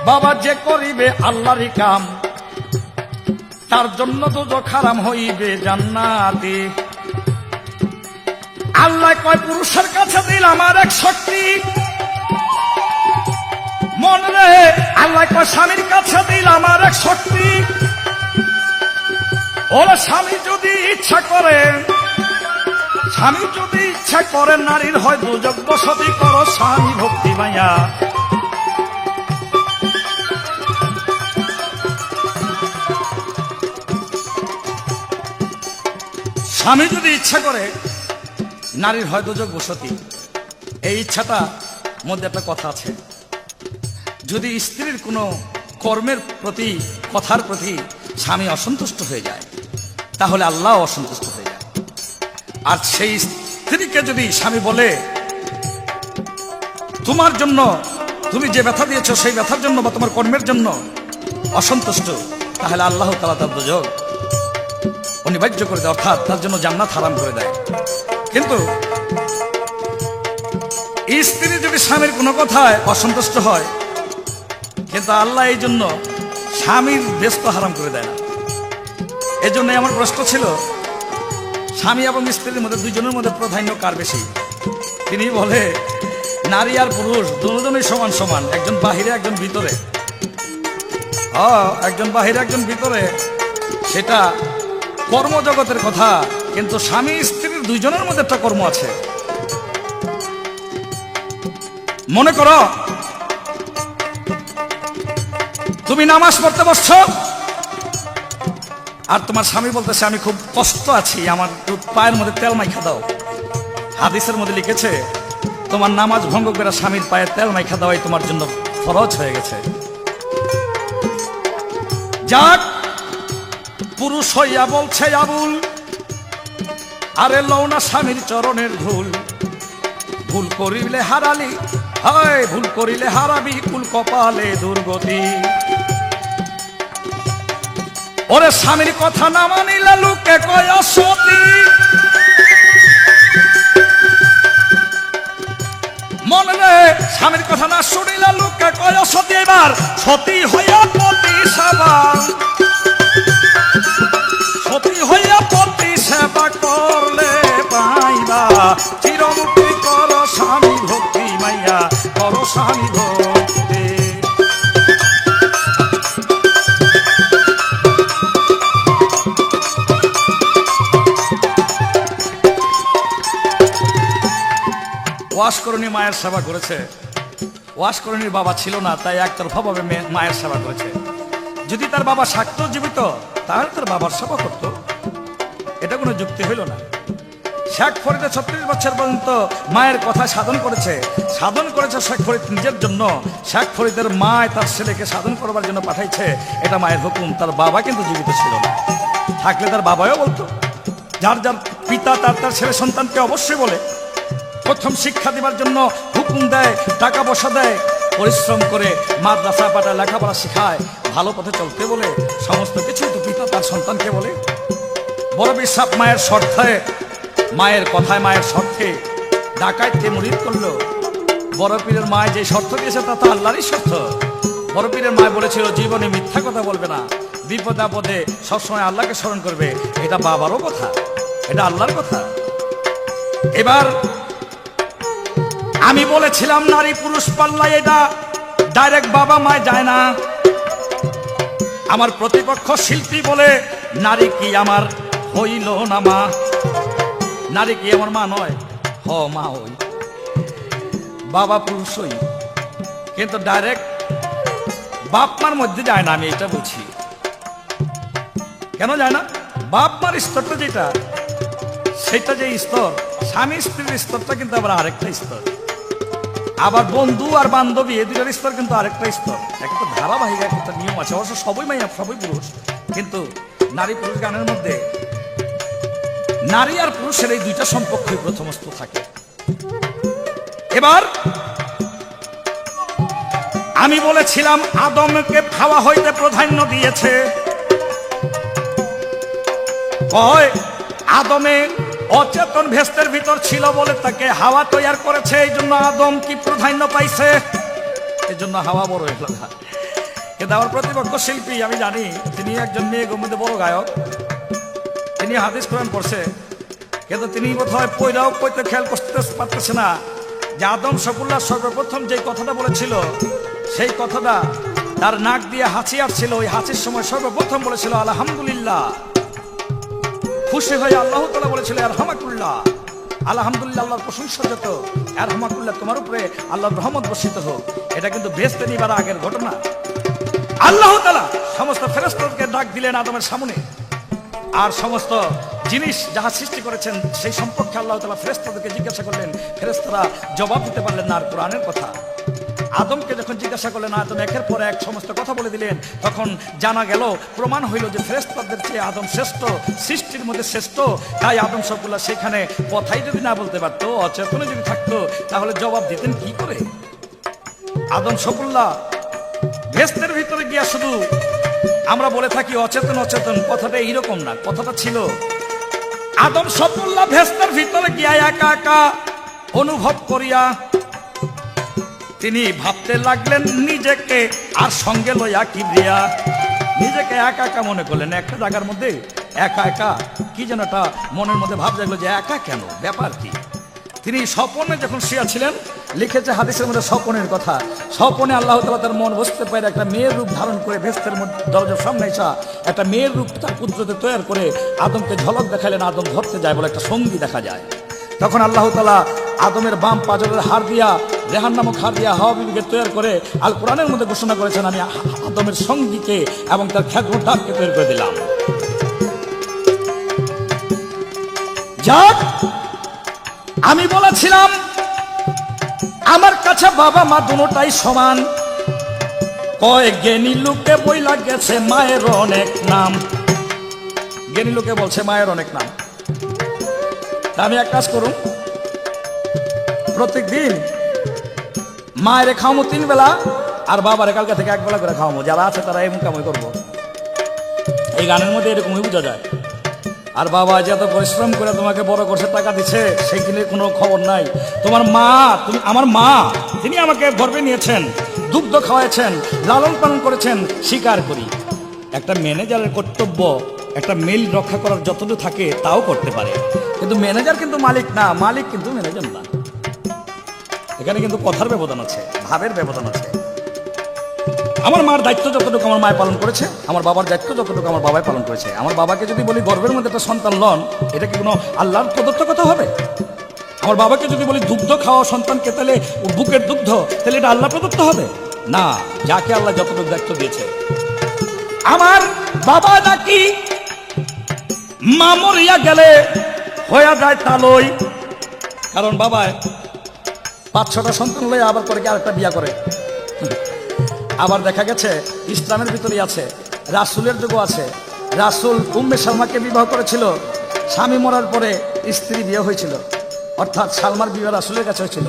বাবা যে করিবে আল্লাহরই কাম, তার জন্য দুজক হারাম হইবে জান্নাতি। আল্লাহ কয় পুরুষের কাছে দিল আমার এক শক্তি, মন রে আল্লাহ কয় স্বামীর কাছে দিল আমার এক শক্তি। ওরা স্বামী যদি ইচ্ছা করে, স্বামী যদি ইচ্ছা করে নারীর হয় দুজক বসতি, করো স্বামী ভক্তি মাইয়া। স্বামী যদি ইচ্ছা করে নারীর হয় দুজক বসতি, এই ইচ্ছাটা মধ্যে একটা কথা আছে, যদি স্ত্রীর কোনো কর্মের প্রতি কথার প্রতি স্বামী অসন্তুষ্ট হয়ে যায় তাহলে আল্লাহ অসন্তুষ্ট হয়ে যায়। আর সেই স্ত্রীকে যদি স্বামী বলে তোমার জন্য তুমি যে ব্যথা দিয়েছো সেই ব্যথার জন্য বা তোমার কর্মের জন্য অসন্তুষ্ট, তাহলে আল্লাহ তাআলা তার দুজক অনিবার্য করে দেয়, অর্থাৎ তার জন্য জান্নাত হারাম করে দেয়। কিন্তু স্ত্রী যদি স্বামীর কোনো কথায় অসন্তুষ্ট হয়, কিন্তু আল্লাহ এই জন্য স্বামীর ব্যস্ত হারাম করে দেয় না। এই জন্য আমার প্রশ্ন ছিল, স্বামী এবং স্ত্রীর মধ্যে দুইজনের মধ্যে প্রাধান্য কার বেশি? তিনি বলে নারী আর পুরুষ দুজনেই সমান সমান, একজন বাহিরে একজন ভিতরে। একজন বাহিরে একজন ভিতরে, সেটা কর্মজগতের কথা, কিন্তু স্বামী স্ত্রীর দুইজনের মধ্যে একটা কর্ম আছে। মনে করো তুমি নামাজ পড়তে বসছ, আর তোমার স্বামী বলতেছে আমি খুব কষ্ট আছি, আমার পায়ের মধ্যে তেল মাইখা দাও। হাদিসের মধ্যে লিখেছে তোমার নামাজ ভঙ্গ করে স্বামীর পায়ে তেল মাইখা দেওয়াই তোমার জন্য ফরজ হয়ে গেছে। যাক, পুরুষ হইয়া বলছে আবুল, আরে লওনা স্বামীর চরণের ধুল, ভুল করিলে হারালি হয়, ভুল করিলে হারাবি কুল কপালে দুর্গতি। ওরে স্বামীর কথা না মানিলে লোকে কয় সতী, মনে রে স্বামীর কথা না শুনিলে লোকে কয় সতী। এবার সতী হইয়া পতি সেবা, সতী হইয়া পতি সেবা করলে পাইবা চিরমুক্তি। কর স্বামী ভক্তি মাইয়া, কর স্বামী ভক্তি। ওয়াসকরণী মায়ের সেবা করেছে। ওয়াসকরণীর বাবা ছিল না, তাই একতরফা ভাবে মায়ের সেবা করেছে। যদি তার বাবা থাকতো জীবিত, তাহলে তার বাবার সেবা করত, এটা কোনো যুক্তি হইল না। শেখ ফরিদে 36 বছর পর্যন্ত মায়ের কথা সাধন করেছে। সাধন করেছে শেখ ফরিদ নিজের জন্য, শেখ ফরিদের মা তার ছেলেকে সাধন করবার জন্য পাঠাইছে, এটা মায়ের হুকুম। তার বাবা কিন্তু জীবিত ছিল না, থাকলে তার বাবাও বলতো। যার যার পিতা তার তার ছেলে সন্তানকে অবশ্যই বলে, প্রথম শিক্ষা দিবার জন্য হুকুম দেয়, টাকা পয়সা দেয়, পরিশ্রম করে মাদ্রাসা পাঠায়, লেখাপড়া শিখায়, ভালো পথে চলতে বলে, সমস্ত কিছু তো পিতা তার সন্তানকে বলে। বড় বিশ্বাস মায়ের স্বার্থে, মায়ের কথায় মায়ের স্বার্থে ডাকাতকে মুরিদ করলো। বড় পীরের মায় যে শর্ত দিয়েছে তা তো আল্লাহরই শর্ত। বড় পীরের মায় বলেছিল জীবনে মিথ্যা কথা বলবে না, বিপদে আপদে সবসময় আল্লাহকে স্মরণ করবে, এটা বাবারও কথা। এটা আল্লাহর কথা। এবার আমি বলেছিলাম নারী পুরুষ পাল্লায় এটা ডাইরেক্ট বাবা মায় যায় না। আমার প্রতিপক্ষ শিল্পী বলে নারী কি আমার হইল না মা? নারী কি আমার মা নয়? হ মা হই, বাবা পুরুষ হই, কিন্তু ডাইরেক্ট বাপ মার মধ্যে যায় না। আমি এটা বুঝি কেন যায় না? বাপ মার স্তরটা যেটা, সেটা যে স্তর, স্বামী স্ত্রীর স্তরটা কিন্তু আবার আরেকটা স্তর। আবার বন্ধু আর বান্ধবী এই দুটার স্তর কিন্তু আরেকটা স্তর। একটা ধারাবাহিক একটা নিয়ম আছে। অবশ্য সবই মাইয়া সবই পুরুষ, কিন্তু নারী পুরুষ গানের মধ্যে নারী আর পুরুষের এই দুইটা সম্পর্কই প্রথমস্থ থাকে। এবার আমি বলেছিলাম আদমকে হাওয়া হইতে প্রাধান্য দিয়েছে। কয় আদমে অচেতন ভেস্তের ভিতর ছিল বলে তাকে হাওয়া তৈয়ার করেছে, এই জন্য আদম কি প্রাধান্য পাইছে, এই জন্য হাওয়া বড় হয়ে গেল। কিন্তু আমার প্রতিপক্ষ শিল্পী আমি জানি তিনি একজন মেয়ে মধ্যে বড় গায়ক, তিনি হাদিস কোরআন পড়ছে, কিন্তু তিনি বোধহয় পয়রাও কইতে খেয়াল করতে পারতেছে না যে আদম শকুল্লাহ সর্বপ্রথম যে কথাটা বলেছিল, সেই কথাটা তার নাক দিয়ে হাঁচি আসছিল। ওই হাঁচির সময় সর্বপ্রথম বলেছিল আলহামদুলিল্লাহ, খুশি হয়ে আল্লাহ তাআলা বলেছিল আরহামাকুল্লাহ, আলহামদুলিল্লাহ, আল্লাহর প্রশংসা যত, আরহামাকুল্লাহ, তোমার উপরে আল্লাহর রহমত বর্ষিত হোক। এটা কিন্তু ভেস্তে নিবার আগের ঘটনা। আল্লাহ তাআলা সমস্ত ফেরেশতাদেরকে ডাক দিলেন আদমের সামনে, আর সমস্ত জিনিস যাহা সৃষ্টি করেছেন সেই সম্পর্কে আল্লাহ তাআলা ফেরেশতাদেরকে জিজ্ঞাসা করলেন। ফেরেশতারা জবাব দিতে পারলেন না আর কোরআনের কথা। আদমকে যখন জিজ্ঞাসা করলেন, আদম একের পর এক সমস্ত কথা বলে দিলেন, তখন জানা গেল, প্রমাণ হইল যে ফেরেশতাদের চেয়ে আদম শ্রেষ্ঠ, সৃষ্টির মধ্যে শ্রেষ্ঠ। তাই আদম শকুল্লাহ সেখানে কথাই যদি না বলতে পারতো, অচেতনে যদি থাকতো, তাহলে জবাব দিতেন কি করে? আদম শকুল্লাহ ভেস্তের ভিতরে গিয়া শুধু আমরা বলে থাকি অচেতন অচেতন, কথাটা এইরকম না। কথাটা ছিল আদম শকুল্লাহ ভেস্তের ভিতরে গিয়া একা একা অনুভব করিয়া তিনি ভাবতে লাগলেন নিজেকে আর সঙ্গে লইয়া কিবরিয়া। নিজেকে একা একা মনে করলেন একটা জায়গার মধ্যে, একা একা কি যেন একটা মনের মধ্যে ভাব জাগলো যে একা কেন, ব্যাপার কি। তিনি স্বপনে যখন শুয়েছিলেন, লিখেছে হাদিসের মধ্যে স্বপনের কথা, স্বপনে আল্লাহ তাআলা তার মন বসতে পারে একটা মেয়ের রূপ ধারণ করে ভেস্তের মধ্যে দরজার সামনে এসা একটা মেয়ের রূপ তার পুত্রতে তৈরি করে আদমকে ঝলক দেখালেন। আদম ধরতে যায় বলে একটা সঙ্গী দেখা যায়। তখন আল্লাহ তাআলা আদমের বাম পাজরের হাড় দিয়া, রেহান নামক হাড় দিয়া হাওয়া বিবিকে তৈরি করে আল কোরআনের মধ্যে ঘোষণা করেছেন, আমি আদমের সঙ্গীকে এবং তার খ্যাতকে তৈরি করে দিলাম। যাক, আমি বলেছিলাম আমার কাছে বাবা মা দুটোটাই সমান। কয় জ্ঞানী লোকে বইলা গেছে মায়ের অনেক নাম। জ্ঞানী লোকে বলছে মায়ের অনেক নাম। আমি এক কাজ করুন, প্রত্যেক দিন মায়ের খাওয়ামো 3 বেলা, আর বাবারে কালকে থেকে 1 বেলা করে খাওয়ামো। যারা আছে তারা এই মুখামই করবো। এই গানের মধ্যে এরকমই বোঝা যায়। আর বাবা যে এত পরিশ্রম করে তোমাকে বড় করছে, টাকা দিচ্ছে, সেইখানে কোনো খবর নাই। তোমার মা, তুমি আমার মা, তিনি আমাকে গর্বে নিয়েছেন, দুগ্ধ খাওয়াইছেন, লালন পালন করেছেন, স্বীকার করি। একটা ম্যানেজারের কর্তব্য একটা মেল রক্ষা করার যতটুকু থাকে তাও করতে পারে, কিন্তু ম্যানেজার কিন্তু মালিক না, মালিক কিন্তু ম্যানেজার না। এখানে কিন্তু কথার ব্যবধান আছে, ভাবের ব্যবধান আছে। আমার মার দায়িত্ব যতটুকু আমার মায় পালন করেছে, আমার বাবার দায়িত্ব যতটুকু আমার বাবাই পালন করেছে। আমার বাবাকে যদি বলি গর্ভের মধ্যে একটা সন্তান লন, এটা কি কোনো আল্লাহর প্রদত্ত কথা হবে? আমার বাবাকে যদি বলি দুগ্ধ খাওয়া সন্তানকে, তাহলে বুকের দুগ্ধ, তাহলে এটা আল্লাহ প্রদত্ত হবে না। যাকে আল্লাহ যতটুকু দায়িত্ব দিয়েছে। আমার বাবা নাকি মা মরিয়া গেলে হয়ে যায় তালই, কারণ বাবা 5-6টা সন্তান লয়ে আবার করে আরেকটা বিয়া করে। আবার দেখা গেছে ইসলামের ভিতরেই আছে, রাসূলের যুগও আছে। রাসূল উম্মে সালমাকে বিবাহ করেছিল, স্বামী মরার পরে স্ত্রী বিয়ে হয়েছিল, অর্থাৎ সালমার বিবাহ রাসূলের কাছে হয়েছিল।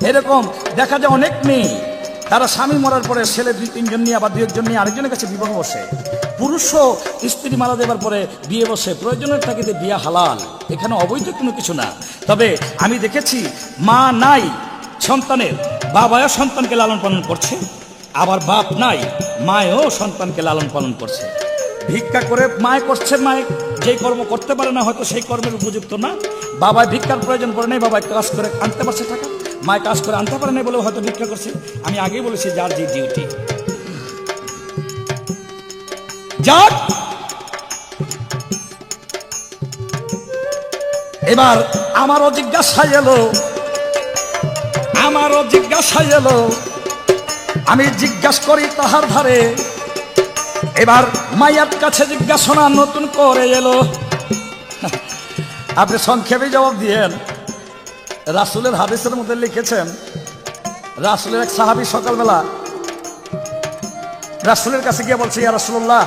এরকম দেখা যায় অনেক মেয়ে, তারা স্বামী মরার পরে ছেলে 2-3 জন নিয়ে, আবার 2-1 জন নিয়ে আরেকজনের কাছে বিবাহ বসে। পুরুষও স্ত্রী মারা দেবার পরে বিয়ে বসে, প্রয়োজনের তাগিদে বিয়ে হালাল, এখানে অবৈধ কোনো কিছু না। তবে আমি দেখেছি মা নাই সন্তানের, বাবাও সন্তানকে লালন পালন করছে, আবার বাপ নাই মায়ও সন্তানকে লালন পালন করছে। ভিক্ষা করে মায় করছে, মায় যেই কর্ম করতে পারে না হয়তো সেই কর্মের উপযুক্ত না। বাবায় ভিক্ষার প্রয়োজন পড়ে নেই, বাবায় কাজ করে আনতে পারছে টাকা, মায় কাজ করে আনতে পারে নাই বলে হয়তো ভিক্ষা করছে। আমি আগেই বলেছি যার যে ডিউটি। যাক, এবার আমারও জিজ্ঞাসা এলো, আমি জিজ্ঞাসা করি তাহার ধারে। এবার মাইয়ার কাছে জিজ্ঞাসা নতুন করে এলো। আপনি সংক্ষেপে জবাব দিয়েন। রাসূলের হাদিসের মধ্যে লিখেছেন, রাসূলের এক সাহাবী সকালবেলা রাসূলের কাছে গিয়ে বলছে, ইয়া রাসূলুল্লাহ,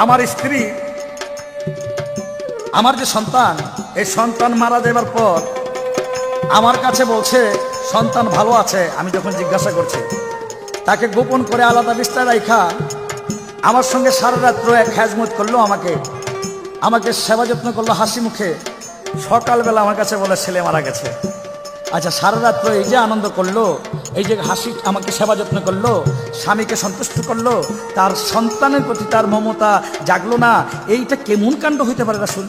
আমার স্ত্রী, আমার যে সন্তান, এই সন্তান মারা যাবার পর আমার কাছে বলছে সন্তান ভালো আছে। আমি যখন জিজ্ঞাসা করছি, তাকে গোপন করে আলাদা বিস্তার রাখা আমার সঙ্গে সারা রাত্র এক খেজমত করলো, আমাকে সেবা যত্ন করলো হাসি মুখে। সকালবেলা আমার কাছে বলে ছেলে মারা গেছে। আচ্ছা, সারা রাত্র এই যে আনন্দ করলো, এই যে হাসি, আমাকে সেবা যত্ন করলো, স্বামীকে সন্তুষ্ট করলো, তার সন্তানের প্রতি তার মমতা জাগলো না, এইটা কেমন কাণ্ড হইতে পারে রাসূল?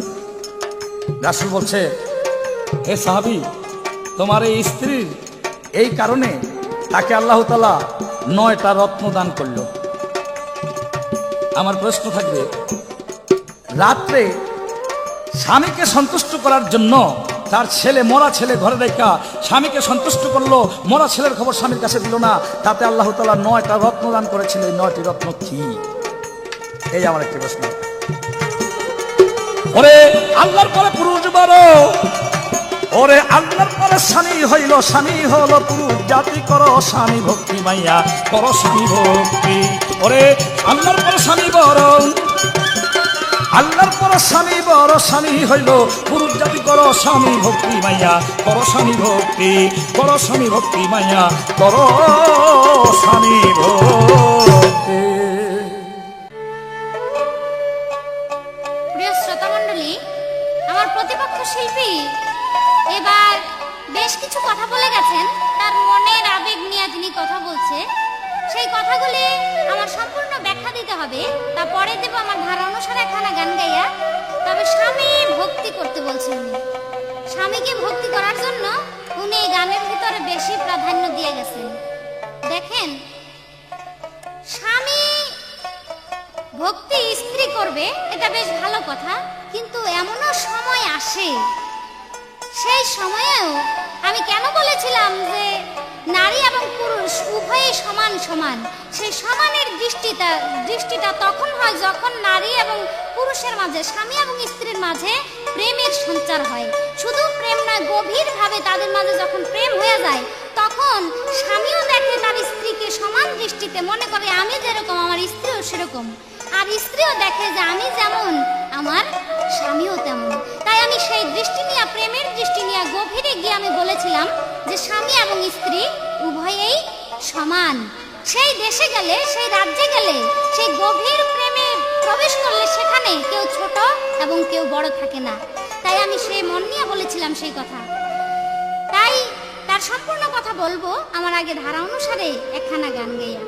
রাসূল বলছে, হে সাহাবী, তোমার এই স্ত্রীর এই কারণে তাকে আল্লাহ তাআলা 9টা রত্ন দান করলো। আমার প্রশ্ন থাকবে, রাত্রে স্বামীকে সন্তুষ্ট করার জন্য তার ছেলে, মরা ছেলে ঘরে রেখা স্বামীকে সন্তুষ্ট করলো, মরা ছেলের খবর স্বামীর কাছে দিল না, তাতে আল্লাহ তাআলা 9টা রত্ন দান করেছিল। এই 9টি রত্ন কি? এই আমার একটি প্রশ্ন। ওরে আল্লাহর পরে পুরুষ বড়, ওরে আল্লাহর পরে স্বামী হলো পুরুষ জাতি, করো স্বামী ভক্তি মাইয়া, করো স্বামী ভক্তি। ওরে আল্লাহর পরে স্বামী বড়, আল্লাহর পর স্বামী হইল পুরুষ জাতি, করো স্বামী ভক্তি মাইয়া, করো স্বামী ভক্তি, করো স্বামী ভক্তি মাইয়া, করো স্বামী ভক্তি। প্রিয় শ্রোতা মণ্ডলী, আমার প্রতিপক্ষ শিল্পী এবার বেশ কিছু কথা বলে গেছেন। তার মনের আবেগ নিয়ে তিনি কথা বলছে, সেই কথাগুলি আমার সম্পূর্ণ ব্যাখ্যা দিতে হবে। তারপরে দেব আমার ধারা অনুসারে একখানা গান গাইয়া। তবে স্বামী ভক্তি করতে বলছেন উনি। স্বামীকে ভক্তি করার জন্য উনি এই গানের ভিতরে বেশি প্রাধান্য দিয়ে গেছেন। দেখেন, স্বামী ভক্তি স্ত্রী করবে, এটা বেশ ভালো কথা, কিন্তু এমনও সময় আসে, সেই সময়েও আমি কেন বলেছিলাম যে নারী এবং পুরুষ উভয়ই সমান সমান, সেই সমানের দৃষ্টিটা তখন হয় যখন নারী এবং পুরুষের মাঝে, স্বামী এবং স্ত্রীর মাঝে প্রেমের সঞ্চার হয়। শুধু প্রেম নয়, গভীরভাবে তাদের মাঝে যখন প্রেম হয়ে যায়, তখন স্বামীও দেখে তার স্ত্রীকে সমান দৃষ্টিতে, মনে করে আমি যেরকম আমার স্ত্রীও সেরকম, আর স্ত্রীও দেখে যে আমি যেমন আমার স্বামীও তেমন। তাই আমি সেই দৃষ্টি নিয়ে, প্রেমের দৃষ্টি নিয়ে গভীরে গিয়ে আমি বলেছিলাম যে স্বামী এবং স্ত্রী উভয়েই সমান। সেই দেশে গেলে, সেই রাজ্যে গেলে, সেই গভীর প্রেমে প্রবেশ করলে সেখানে কেউ ছোট এবং কেউ বড় থাকে না। তাই আমি সেই মন নিয়ে বলেছিলাম সেই কথা। তাই তার সম্পূর্ণ কথা বলবো আমার আগে ধারা অনুসারে একখানা গান গাইয়া।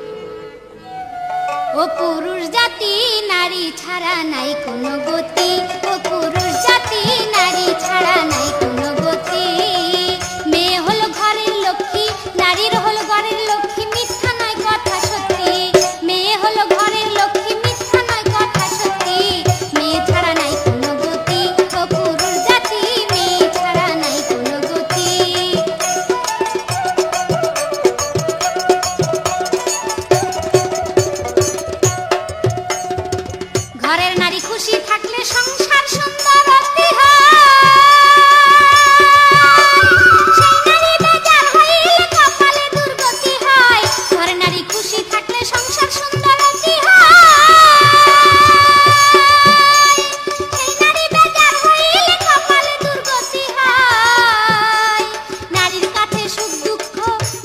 ও পুরুষ জাতি নারী ছাড়া নাই কোনো গতি, ও পুরুষ জাতি নারী ছাড়া নাই কোনো গতি। মেয়ে হলো ঘরের লক্ষ্মী, নারীর হলো ঘরের লক্ষ্মী, মিথ্যা নয় কথা সত্যি। মেয়ে হলো ঘরের লক্ষ্মী, মিথ্যা নয় কথা সত্যি। মেয়ে ছাড়া নাই কোনো গতি, ও পুরুষ জাতি মেয়ে ছাড়া নাই কোনো গতি। ঘরের নারী খুশি থাকলে সংসার সুন্দর অতি হয়। সেই নারী বেজার হইলে কপালে দুর্গতি হয়। ঘরের নারী খুশি থাকলে সংসার সুন্দর অতি হয়। সেই নারী বেজার হইলে কপালে দুর্গতি হয়। নারীর কাছে সুখ দুঃখ,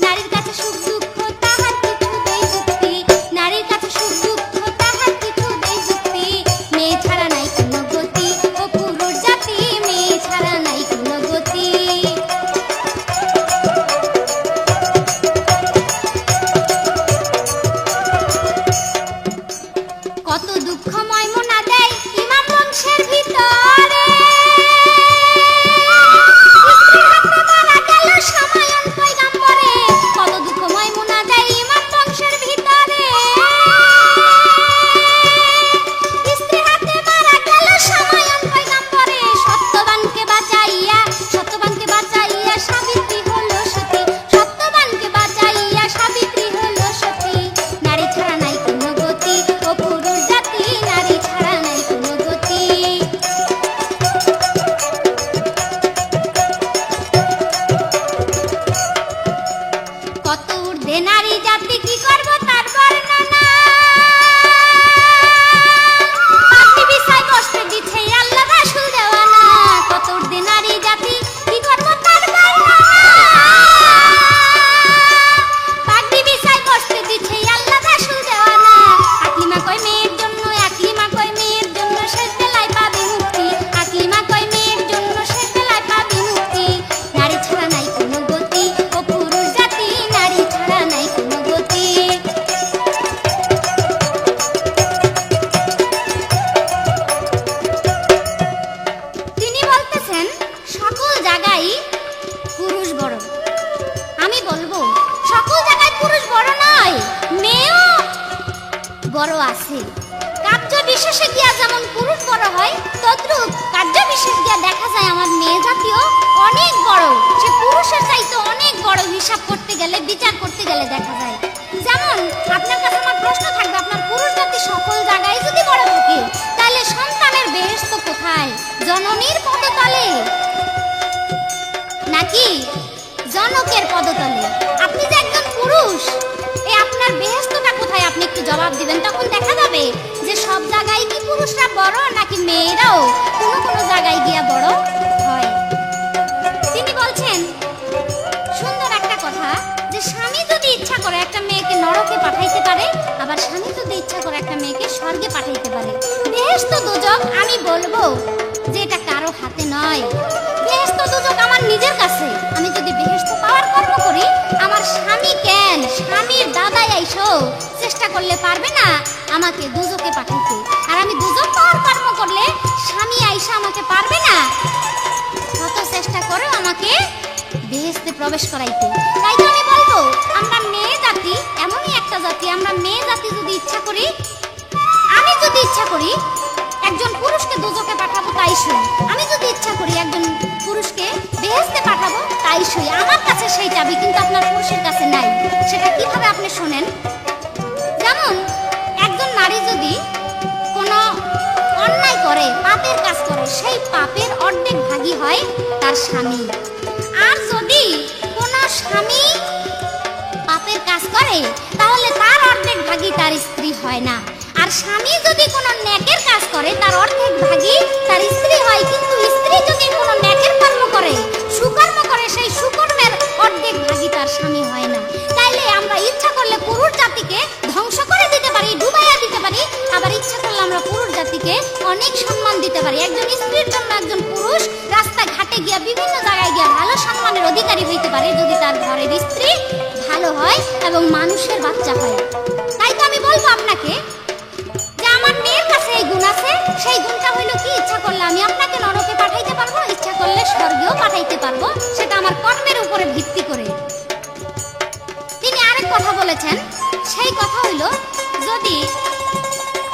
নারীর কাছে সুখ দুঃখ তাহার কিছুতেই যুক্তি। নারীর কাছে সুখ দুঃখ তাহার কিছুতেই যুক্তি। মেয়ে ছাড়া নাই কোনো গতি, গেলে দেখা যায়। যেমন আপনার কাছে আমার প্রশ্ন থাকবে, আপনার পুরুষ জাতি সকল জায়গায় যদি পড়ে থাকে, তাহলে সন্তানের বেহেশত কোথায়? জননীর পদতলে নাকি জনকের পদতলে? আপনি যে একজন পুরুষ, এই আপনার বেহেশতটা কোথায়? আপনি একটু জবাব দিবেন। তখন দেখা যাবে যে সব জায়গায় কি পুরুষরা বড়, নাকি মেয়েরাও কোনো কোনো জায়গায় গিয়া বড় হয়। তিনি বলছেন সুন্দর একটা কথা, যে স্বামী যদি ইচ্ছা করে একটা মেয়েকে নরকে পাঠাইতে পারে, আবার স্বামী যদি ইচ্ছা করে একটা মেয়েকে স্বর্গে পাঠাইতে পারে। বেহেশত দোজখ আমি বলবো যে এটা কারো হাতে নয়। বেহেশত দোজখ আমার নিজের কাছে। আমি যদি বেহেশত পাওয়ার কর্ম করি, আমার স্বামী কেন, স্বামীর দাদাই আইসো চেষ্টা করলে পারবে না আমাকে দুজকে পাঠাইতে। আর আমি দুজক পাওয়ার কর্ম করলে স্বামী আইসা আমাকে পারবে না কত চেষ্টা করেও আমাকে বেহেশতে প্রবেশ করাইতে। তাই তো আমি বলবো, আমরা মেয়ে জাতি এমনই একটা জাতি, আমরা মেয়ে জাতি যদি ইচ্ছা করি, আমি যদি ইচ্ছা করি একজন পুরুষকে দুজকে পাঠাবো, তাই সই। আমি যদি ইচ্ছা করি একজন পুরুষকে বেহেশতে পাঠাবো, তাই সই। আমার কাছে সেই চাবি, কিন্তু আপনার পুরুষের কাছে নাই। সেটা কিভাবে আপনি শোনেন। যেমন একজন নারী যদি কোনো অন্যায় করে, পাপের কাজ করে, সেই পাপের অর্ধেক ভাগী হয় তার স্বামী। আর যদি কোনো স্বামী পাপের কাজ করে, তাহলে তার অর্ধেক ভাগী তার স্ত্রী হয় না। আর স্বামী যদি কোনো নেকের কাজ করে, তার অর্ধেক ভাগী তার স্ত্রী হয়। কিন্তু স্ত্রী যদি কোনো নেকের কর্ম করে, সুকর্ম করে, সেই সুকর্মের অর্ধেক ভাগী তার স্বামী হয় না। তাইলে আমরা ইচ্ছা করলে পুরুষ জাতিকে ধ্বংস করে দিতে পারি, ডুবাইয়া দিতে পারি, আবার ইচ্ছা করলে আমরা পুরুষ জাতিকে অনেক সম্মান দিতে পারি। একজন স্ত্রীর জন্য একজন পুরুষ রাস্তাঘাটে গিয়া, বিভিন্ন জায়গায় গিয়া ভালো সম্মানের অধিকারী হইতে পারে, যদি তার ঘরের স্ত্রী ভালো হয় এবং মানুষের বাচ্চা হয়। তাই তো আমি বলবো আপনাকে যে আমার মেয়ের কাছে এই গুণ আছে। সেই গুণটা হইল কি, ইচ্ছা করলে আমি আপনাকে নরকে পাঠাইতে পারবো, ইচ্ছা করলে স্বর্গেও পাঠাইতে পারবো, সেটা আমার কর্মের উপরে ভিত্তি করে। তিনি আরেক কথা বলেছেন, সেই কথা হইল যদি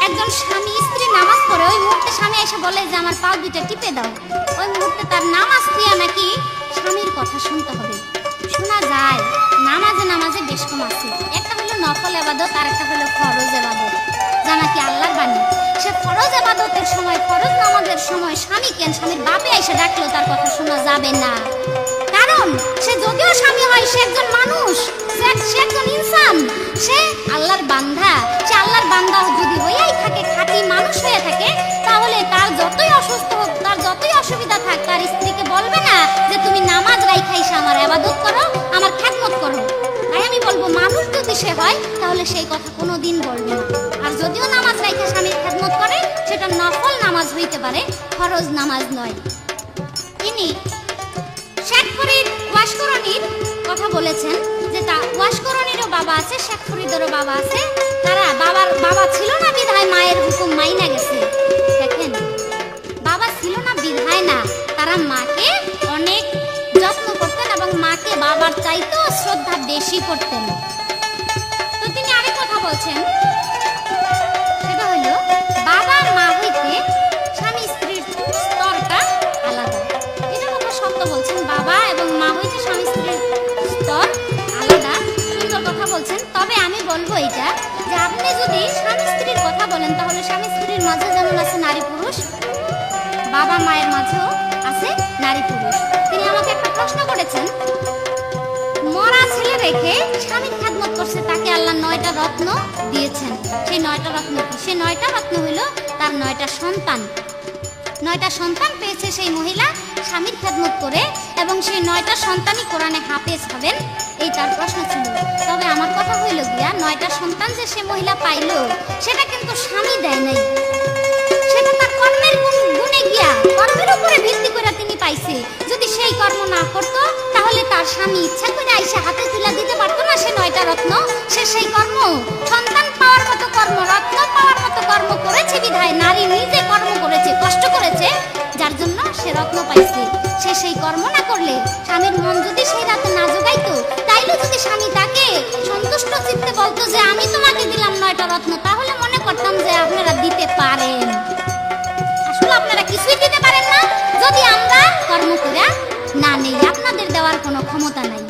একজন স্বামী স্ত্রী নামাজ পড়ে, ওই মুহূর্তে স্বামী এসে বলে যে আমার পা দুইটা টিপে দাও, ওই মুহূর্তে তার নামাজ দিয়া নাকি স্বামীর কথা শুনতে হবে। শোনা যায় নামাজে নামাজে বেশ কম আছে। একটা হলো নফল ইবাদত, আর একটা হলো ফরজ ইবাদত, যা নাকি আল্লাহর বাণী। সে ফরজ ইবাদতের সময়, ফরজ নামাজের সময় স্বামী কেন, স্বামীর বাপে এসে ডাকলেও তার কথা শোনা যাবে না। কারণ সে যদিও স্বামী হয়, সে একজন মানুষ, সে একজন ইনসান, সে আল্লাহর বান্দা। সে আল্লাহর বান্দা যদি হইয়াই থাকে, খাঁটি মানুষ হয়ে থাকে, তাহলে তার যতই অসুস্থ হোক, তার যতই অসুবিধা থাক, তার স্ত্রীকে বলবে না যে তুমি নামাজ রাইখা এসে আমার ইবাদত করো, আমার খেদমত করো। তাই আমি বলবো, মানুষ যদি সে হয়, তাহলে সেই কথা কোনোদিন বলবে না। আর যদিও নামাজ রাইখা স্বামীর খেদমত করে, সেটা নফল নামাজ হইতে পারে, ফরজ নামাজ নয়। তিনি শেখ ফরিদ ওয়াশকরণীর কথা বলেছেন, যে তা ওয়াশকরণীরও বাবা আছে, শেখ ফরিদেরও বাবা আছে। তারা বাবা ছিল না বিধায় মায়ের হুকুম মাইনা গেছে। দেখেন, বাবা ছিল না বিধায় না, তারা মাকে অনেক যত্ন করতেন এবং মাকে বাবার চাইতেও শ্রদ্ধা বেশি করতেন। তো তিনি আরেক কথা বলছেন, সেটা হলো বাবার মা হইতে স্বামী স্ত্রীর স্তরটা আলাদা। এটা কথা সত্য বলছেন, বাবা এবং মা হইতে স্বামী স্ত্রীর স্তর আলাদা। সুন্দর কথা বলছেন। তবে আমি বলবো এটা, যে আপনি যদি স্বামী স্ত্রীর কথা বলেন, তাহলে স্বামী স্ত্রীর মাঝে যেমন আছে নারী পুরুষ, বাবা মায়ের মাঝেও আছে নারী পুরুষ। তিনি আমাকে একটা প্রশ্ন করেছেন, মরা ছেলে রেখে স্বামীর খেদমত করছে, তাকে আল্লাহ 9টা রত্ন দিয়েছেন। সেই 9টা রত্ন কি? সেই 9টা রত্ন হইল তার 9টা সন্তান। 9টা সন্তান পেয়েছে সেই মহিলা স্বামীর খেদমত করে, এবং সেই 9টা সন্তানই কোরআনে হাফেজ হবেন, এই তার প্রশ্ন ছিল। তবে আমার কথা হইল গিয়া, 9টা সন্তান যে সে মহিলা পাইল, সেটা কিন্তু স্বামী দেয় নাই, সেটা তার কর্মের গুণে গিয়া, কর্মের উপরে ভিত্তি করে তিনি পাইছে। যদি সেই কর্ম না করতো, তাহলে তার স্বামী ইচ্ছা করে আইসা হাতে তুলে দিতে পারতো না সে 9টা রত্ন। সে সেই কর্ম, সন্তান পাওয়ার মতো কর্ম, রত্ন পাওয়ার মতো কর্ম করেছে বিধায়, নারী নিজে কর্ম করেছে, কষ্ট করেছে, যার জন্য সে রত্ন পাইছে। সে সেই কর্ম না করলে, স্বামীর মন যদি সেই রাতে না জোগাইতো, তাইলে যদি স্বামী তাকে সন্তুষ্ট চিত্তে বলতো যে আমি তোমাকে দিলাম 9টা রত্ন, তাহলে মনে করতাম যে আপনারা দিতে পারেন। আসলে আপনারা কিছুই দিতে পারেন না, যদি আমরা কর্ম করে না নেই। আপনাদের দেওয়ার কোনো ক্ষমতা নাই।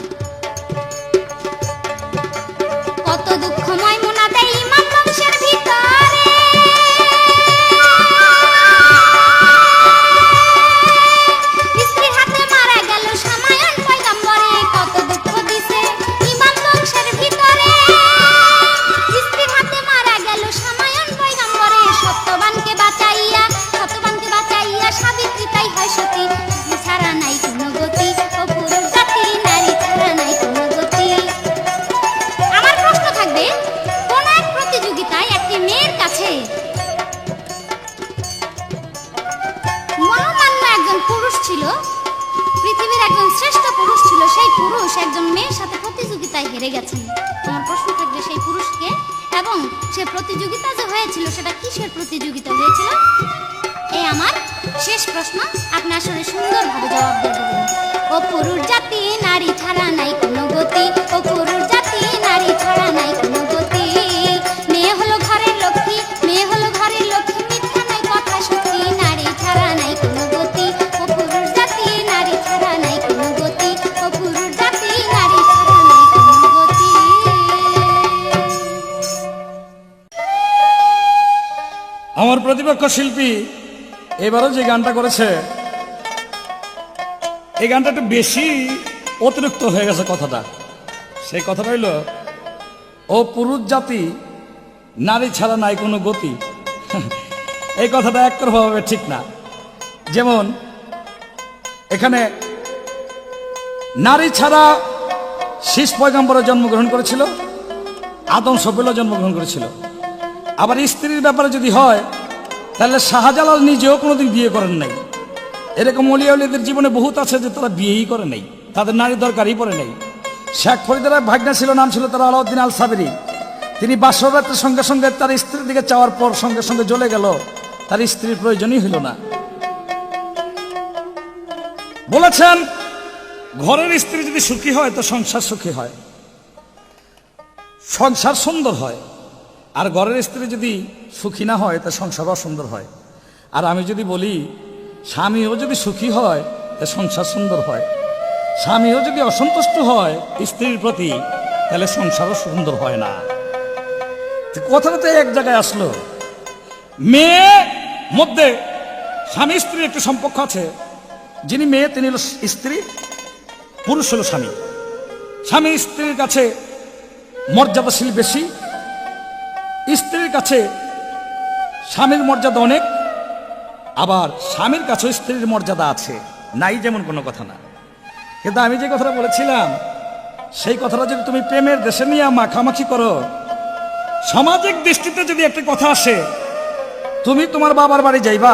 ছিল, পৃথিবীর একজন শ্রেষ্ঠ পুরুষ ছিল, সেই পুরুষ একজন মেয়ের সাথে প্রতিযোগিতায় হেরে গেছেন। আমার প্রশ্ন থাকবে সেই পুরুষকে, এবং সে প্রতিযোগিতা যে হয়েছিল সেটা কিসের প্রতিযোগিতা হয়েছিল? এই আমার শেষ প্রশ্ন, আপনি আসলে সুন্দরভাবে জবাব দিয়ে দেবেন। ও পুরুষ জাতি নারী ছাড়া নাই কোনো গতি, ও পুরুষ জাতি নারী ছাড়া নাই কোনো গতি। মেয়ে হলো ঘরের লক্ষ্মী, মেয়ে হলো ঘরের লক্ষ্মী, মিথ্যা নাই কথা সত্যি, নারী ছাড়া নাই কোনো গতি। ও পুরুষ জাতি নারী ছাড়া নাই কোনো গতি, ও পুরুষ জাতি নারী ছাড়া নাই কোনো গতি। আমার প্রতিপক্ষ শিল্পী এবারও যে গানটা করেছে, এই গানটা একটু বেশি অতিরিক্ত হয়ে গেছে কথাটা। সেই কথাটা হইল, ও পুরুষ জাতি নারী ছাড়া নাই কোনো গতি। এই কথাটা একতরফাভাবে ঠিক না। যেমন এখানে নারী ছাড়া শীষ পয়গম্বর জন্মগ্রহণ করেছিল, আদম সফিল জন্মগ্রহণ করেছিল। আবার স্ত্রীর ব্যাপারে যদি হয়, তাহলে শাহজালাল নিজেও কোনোদিন বিয়ে করেন নাই। এরকম অলিয়া উলিয়াদের জীবনে বহুত আছে যে তারা বিয়েই করে নাই, তাদের নারী দরকারই পড়ে নাই। শেখ ফরিদের ভাগনা ছিল, নাম ছিল তার আলাউদ্দিন আল সাবেরি। তিনি বাসর রাতের সঙ্গে সঙ্গে তার স্ত্রীর দিকে চাওয়ার পর সঙ্গে সঙ্গে জ্বলে গেল, তার স্ত্রীর প্রয়োজনই হইল না। বলেছেন, ঘরের স্ত্রী যদি সুখী হয় তো সংসার সুখী হয়, সংসার সুন্দর হয়। আর ঘরের স্ত্রী যদি সুখী না হয় তা সংসার অসুন্দর হয়। আর আমি যদি বলি, স্বামীও যদি সুখী হয় তা সংসার সুন্দর হয়, স্বামীও যদি অসন্তুষ্ট হয় স্ত্রীর প্রতি, তাহলে সংসারও সুন্দর হয় না। কথাটা তো এক জায়গায় আসলো। মেয়ে মধ্যে স্বামী স্ত্রীর একটি সম্পর্ক আছে। যিনি মেয়ে তিনি হল স্ত্রী, পুরুষ হল স্বামী। স্বামী স্ত্রীর কাছে মর্যাদাশীল বেশি, স্ত্রীর কাছে স্বামীর মর্যাদা অনেক, আবার স্বামীর কাছে স্ত্রীর মর্যাদা আছে, নাই যেমন কোনো কথা না। কিন্তু আমি যে কথাটা বলেছিলাম, সেই কথাটা যদি তুমি প্রেমের দেশে নিয়ে মাখামাখি করো, সামাজিক দৃষ্টিতে যদি একটা কথা আসে, তুমি তোমার বাবার বাড়ি যাইবা,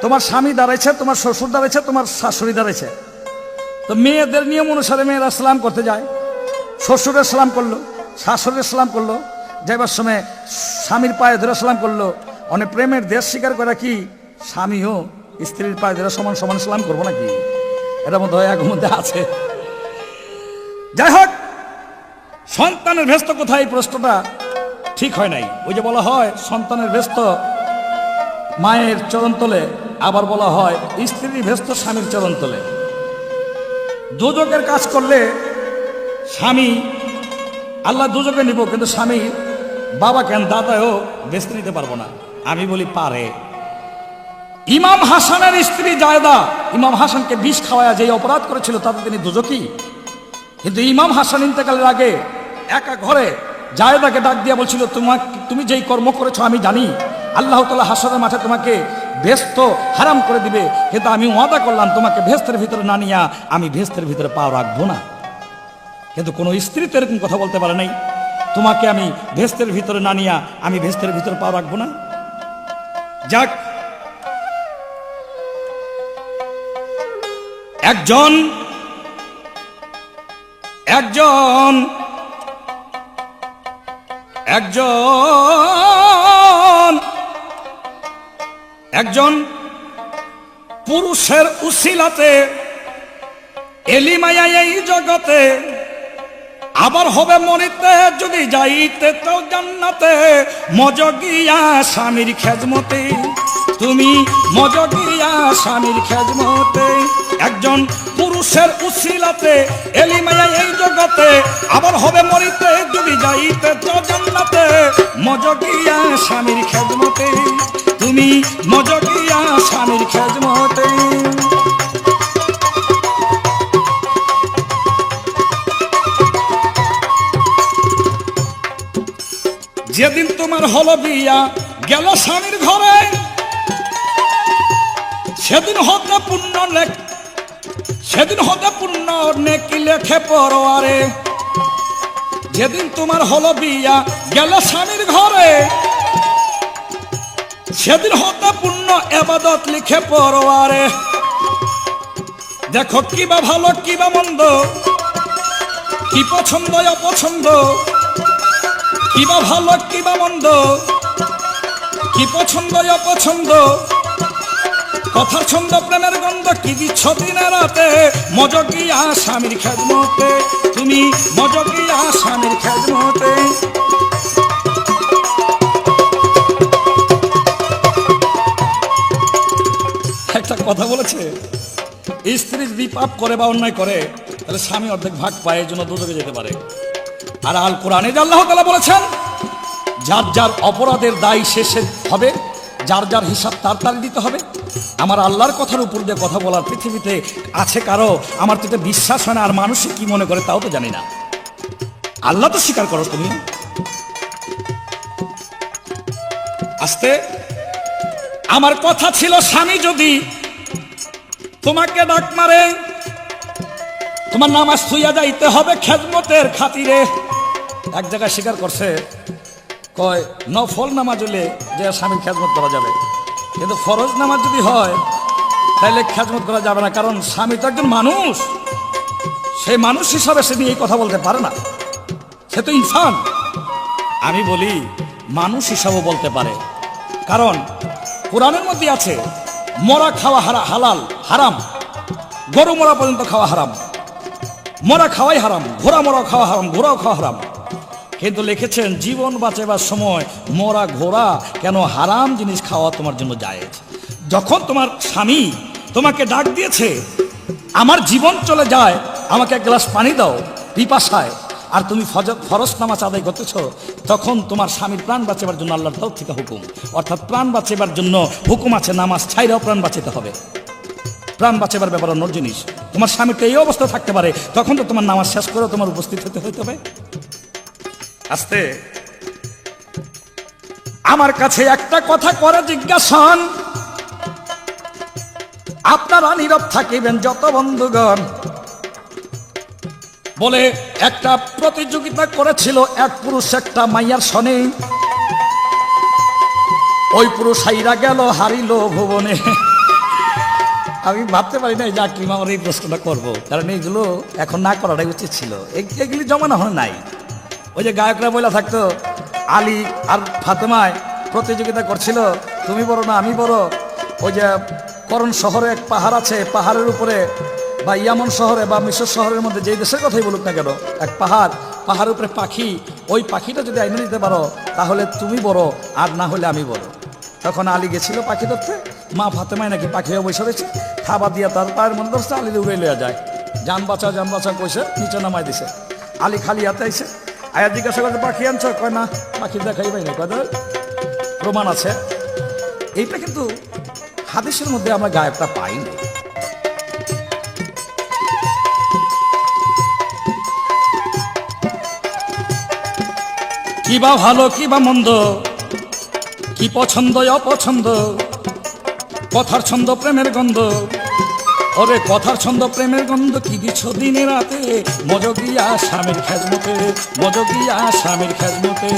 তোমার স্বামী দাঁড়াইছে, তোমার শ্বশুর দাঁড়াইছে, তোমার শাশুড়ি দাঁড়াইছে, তো মেয়েদের নিয়ম অনুসারে মেয়েরা সালাম করতে যায়। শ্বশুরের সালাম করলো, শাশুড়ির সালাম করলো, যাইবার সময় স্বামীর পায়ে ধরে সালাম করলো। অনেক প্রেমের দেশ স্বীকার করে কি স্বামীও স্ত্রীর পায়ে ধরে সমান সমান সালাম করবো নাকি? এটার মধ্যে এক মধ্যে আছে। যাই হোক, সন্তানের ভেস্ত কোথায়, এই প্রশ্নটা ঠিক হয় নাই। ওই যে বলা হয় সন্তানের ভেস্ত মায়ের চরণ তলে, আবার বলা হয় স্ত্রীর ভেস্ত স্বামীর চরণ তলে। দুজকের কাজ করলে স্বামী, আল্লাহ দুজকে নিব, কিন্তু স্বামী বাবা কেন দাদাও বেঁচতে নিতে পারবো না। আমি বলি পারে। ইমাম হাসানের স্ত্রী জায়দা ইমাম হাসানকে বিষ খাওয়ায়া যে অপরাধ করেছিল তাতে তিনি দুজকি। কিন্তু ইমাম হাসান ইন্তেকালের আগে একা ঘরে জায়দাকে ডাক দিয়া বলছিল, তুমি যেই কর্ম করেছো আমি জানি, আল্লাহ তাআলা হাসরের মাঠে তোমাকে বেহেশত হারাম করে দিবে, কিন্তু আমি ওয়াদা করলাম তোমাকে বেহেশতের ভিতরে না নিয়া আমি বেহেশতের ভিতরে পাও রাখবো না। কিন্তু কোনো স্ত্রী তো এরকম কথা বলতে পারে নাই, তোমাকে আমি বেহেশতের ভিতরে না নিয়া আমি বেহেশতের ভিতরে পাও রাখবো না। যাক, একজন একজন একজন একজন পুরুষের উসিলাতে এলিমায়া এই জগতে, আবার হবে মরিতে যদি যাইতে তো জান্নাতে, মজগিয়া স্বামীর খেজমতে, তুমি মজগিয়া স্বামীর খেজমতে। একজন পুরুষের উসিলাতে এলিমায়া এই জগতে, আবার হবে মরিতে যদি যাইতে তো জান্নাতে, মজগিয়া স্বামীর খেজমতে, তুমি মজগিয়া স্বামীর খেজমতে। যেদিন তোমার হলো বিয়া গেল স্বামীর ঘরে, সেদিন হতে পুণ্য নেকি লেখে পরোয়ারে। যেদিন তোমার হলো বিয়া গেল স্বামীর ঘরে, সেদিন হতে পুণ্য এবাদত লিখে পরোয়ারে। দেখো কিবা ভালো কিবা মন্দ, কি পছন্দ অপছন্দ, কিবা ভালো কিবা মন্দ, কি পছন্দ অপছন্দ, কথার ছন্দ প্রেমের গন্ধ, কি দিচ্ছ দিনে রাতে, মজকিয়া স্বামীর খেদমতে, তুমি মজকিয়া স্বামীর খেদমতে। একটা কথা বলেছে, স্ত্রী যদি পাপ করে বা অন্যায় করে তাহলে স্বামী অর্ধেক ভাগ পায়, এই জন্য দুজকে যেতে পারে। আর আল কোরআনে যে আল্লাহ তাআলা বলেছেন, যার যার অপরাধের দায় শেষে হবে, যার যার হিসাব তার তার দিতে হবে। আমার আল্লাহর কথার উপর দিয়ে কথা বলার পৃথিবীতে আছে কারো? আমার তো এটা বিশ্বাস হয় না। আর মানুষে কি মনে করে তাও তো জানি না। আল্লাহ তো স্বীকার করো তুমি। আস্তে, আমার কথা ছিল স্বামী যদি তোমাকে ডাক মারে, তোমার নামাজ থুইয়া যাইতে হবে খেদমতের খাতিরে। এক জায়গায় স্বীকার করছে, কয় নফল নামাজ হলে যে স্বামীর খেদমত করা যাবে, কিন্তু ফরজ নামাজ যদি হয় তাহলে খেদমত করা যাবে না, কারণ স্বামী তো একজন মানুষ, সে মানুষ হিসাবে সে নিয়ে এই কথা বলতে পারে না, সে তো ইনসান। আমি বলি মানুষ হিসাবেও বলতে পারে, কারণ কোরআনের মধ্যে আছে মরা খাওয়া হালাল হারাম, গরু মরা পর্যন্ত খাওয়া হারাম, মরা খাওয়াই হারাম, ঘোড়া মরা খাওয়া হারাম, ঘোড়াও খাওয়া হারাম। কিন্তু লিখেছেন জীবন বাঁচাবার সময় মরা ঘোড়া কেন হারাম জিনিস খাওয়া তোমার জন্য জায়েজ। যখন তোমার স্বামী তোমাকে ডাক দিয়েছে, আমার জীবন চলে যায়, আমাকে এক গ্লাস পানি দাও পিপাসায়, আর তুমি ফরজ নামাজ আদায় করতেছ, তখন তোমার স্বামীর প্রাণ বাঁচাবার জন্য আল্লাহর তরফ থেকে হুকুম, অর্থাৎ প্রাণ বাঁচাবার জন্য হুকুম আছে, নামাজ ছাইরাও প্রাণ বাঁচাতে হবে। প্রাণ বাঁচাবার ব্যাপার অন্য জিনিস। তোমার স্বামীটা এই অবস্থা থাকতে পারে, তখন তো তোমার নামাজ শেষ করে তোমার উপস্থিত হতে হবে। আস্তে, আমার কাছে একটা কথা করে জিজ্ঞাসন, আপনারা নীরব থাকিবেন যত বন্ধুগণ। বলে একটা প্রতিযোগিতা করেছিল এক পুরুষ একটা মাইয়ার সনে, ওই পুরুষ হাইরা গেল হারিল ভুবনে। আমি ভাবতে পারি না যে আকলিমা আমার এই প্রশ্নটা করবো, কারণ এইগুলো এখন না করাটাই উচিত ছিল, এগুলি জমানো হয় নাই। ওই যে গায়করা বলে থাকতো আলী আর ফাতেমায় প্রতিযোগিতা করছিল, তুমি বড় না আমি বড়। ওই যে করণ শহরে এক পাহাড় আছে, পাহাড়ের উপরে বা ইয়ামন শহরে বা মিশর শহরের মধ্যে যেই দেশের কথাই বলুক না কেন, এক পাহাড়ের উপরে পাখি, ওই পাখিটা যদি আইনে দিতে পারো তাহলে তুমি বড়, আর না হলে আমি বড়। তখন আলী গেছিল পাখি ধরতে, মা ফাতেমায় নাকি পাখি হয়ে বসে রয়েছে, খাবার দিয়ে তার পায়ের মধ্যে ধরছে, আলী উড়ে লইয়া যায়, যান বাঁচা কইছে, নিচে নামাই দিছে। আলী খালি হাতে আইছে, আয়া জিজ্ঞাসা করছে পাখি আনছ? কয় না, পাখি দেখাই পাই না। কয় প্রমাণ আছে। এইটা কিন্তু হাদিসের মধ্যে আমরা গায়কটা পাইনি। কিবা ভালো কিবা মন্দ, কি পছন্দ অপছন্দ, কথার ছন্দ প্রেমের গন্ধ, ওরে কথার ছন্দ প্রেমের গন্ধ, কি দিচ্ছ দিনে রাতে, মজগিয়া স্বামীর খেদমতে, মজগিয়া স্বামীর খেদমতে।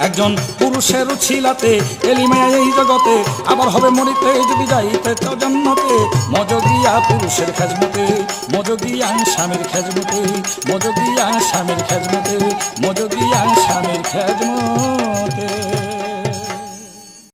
একজন পুরুষের ছিলাতে এলিমায়া এই জগতে, আবার হবে মরিতে যদি যাইতে জান্নাতে, মজগিয়া পুরুষের খেদমতে, মজগিয়া স্বামীর খেদমতে, মজগিয়া স্বামীর খেদমতে, মজগিয়া স্বামীর খেদমতে।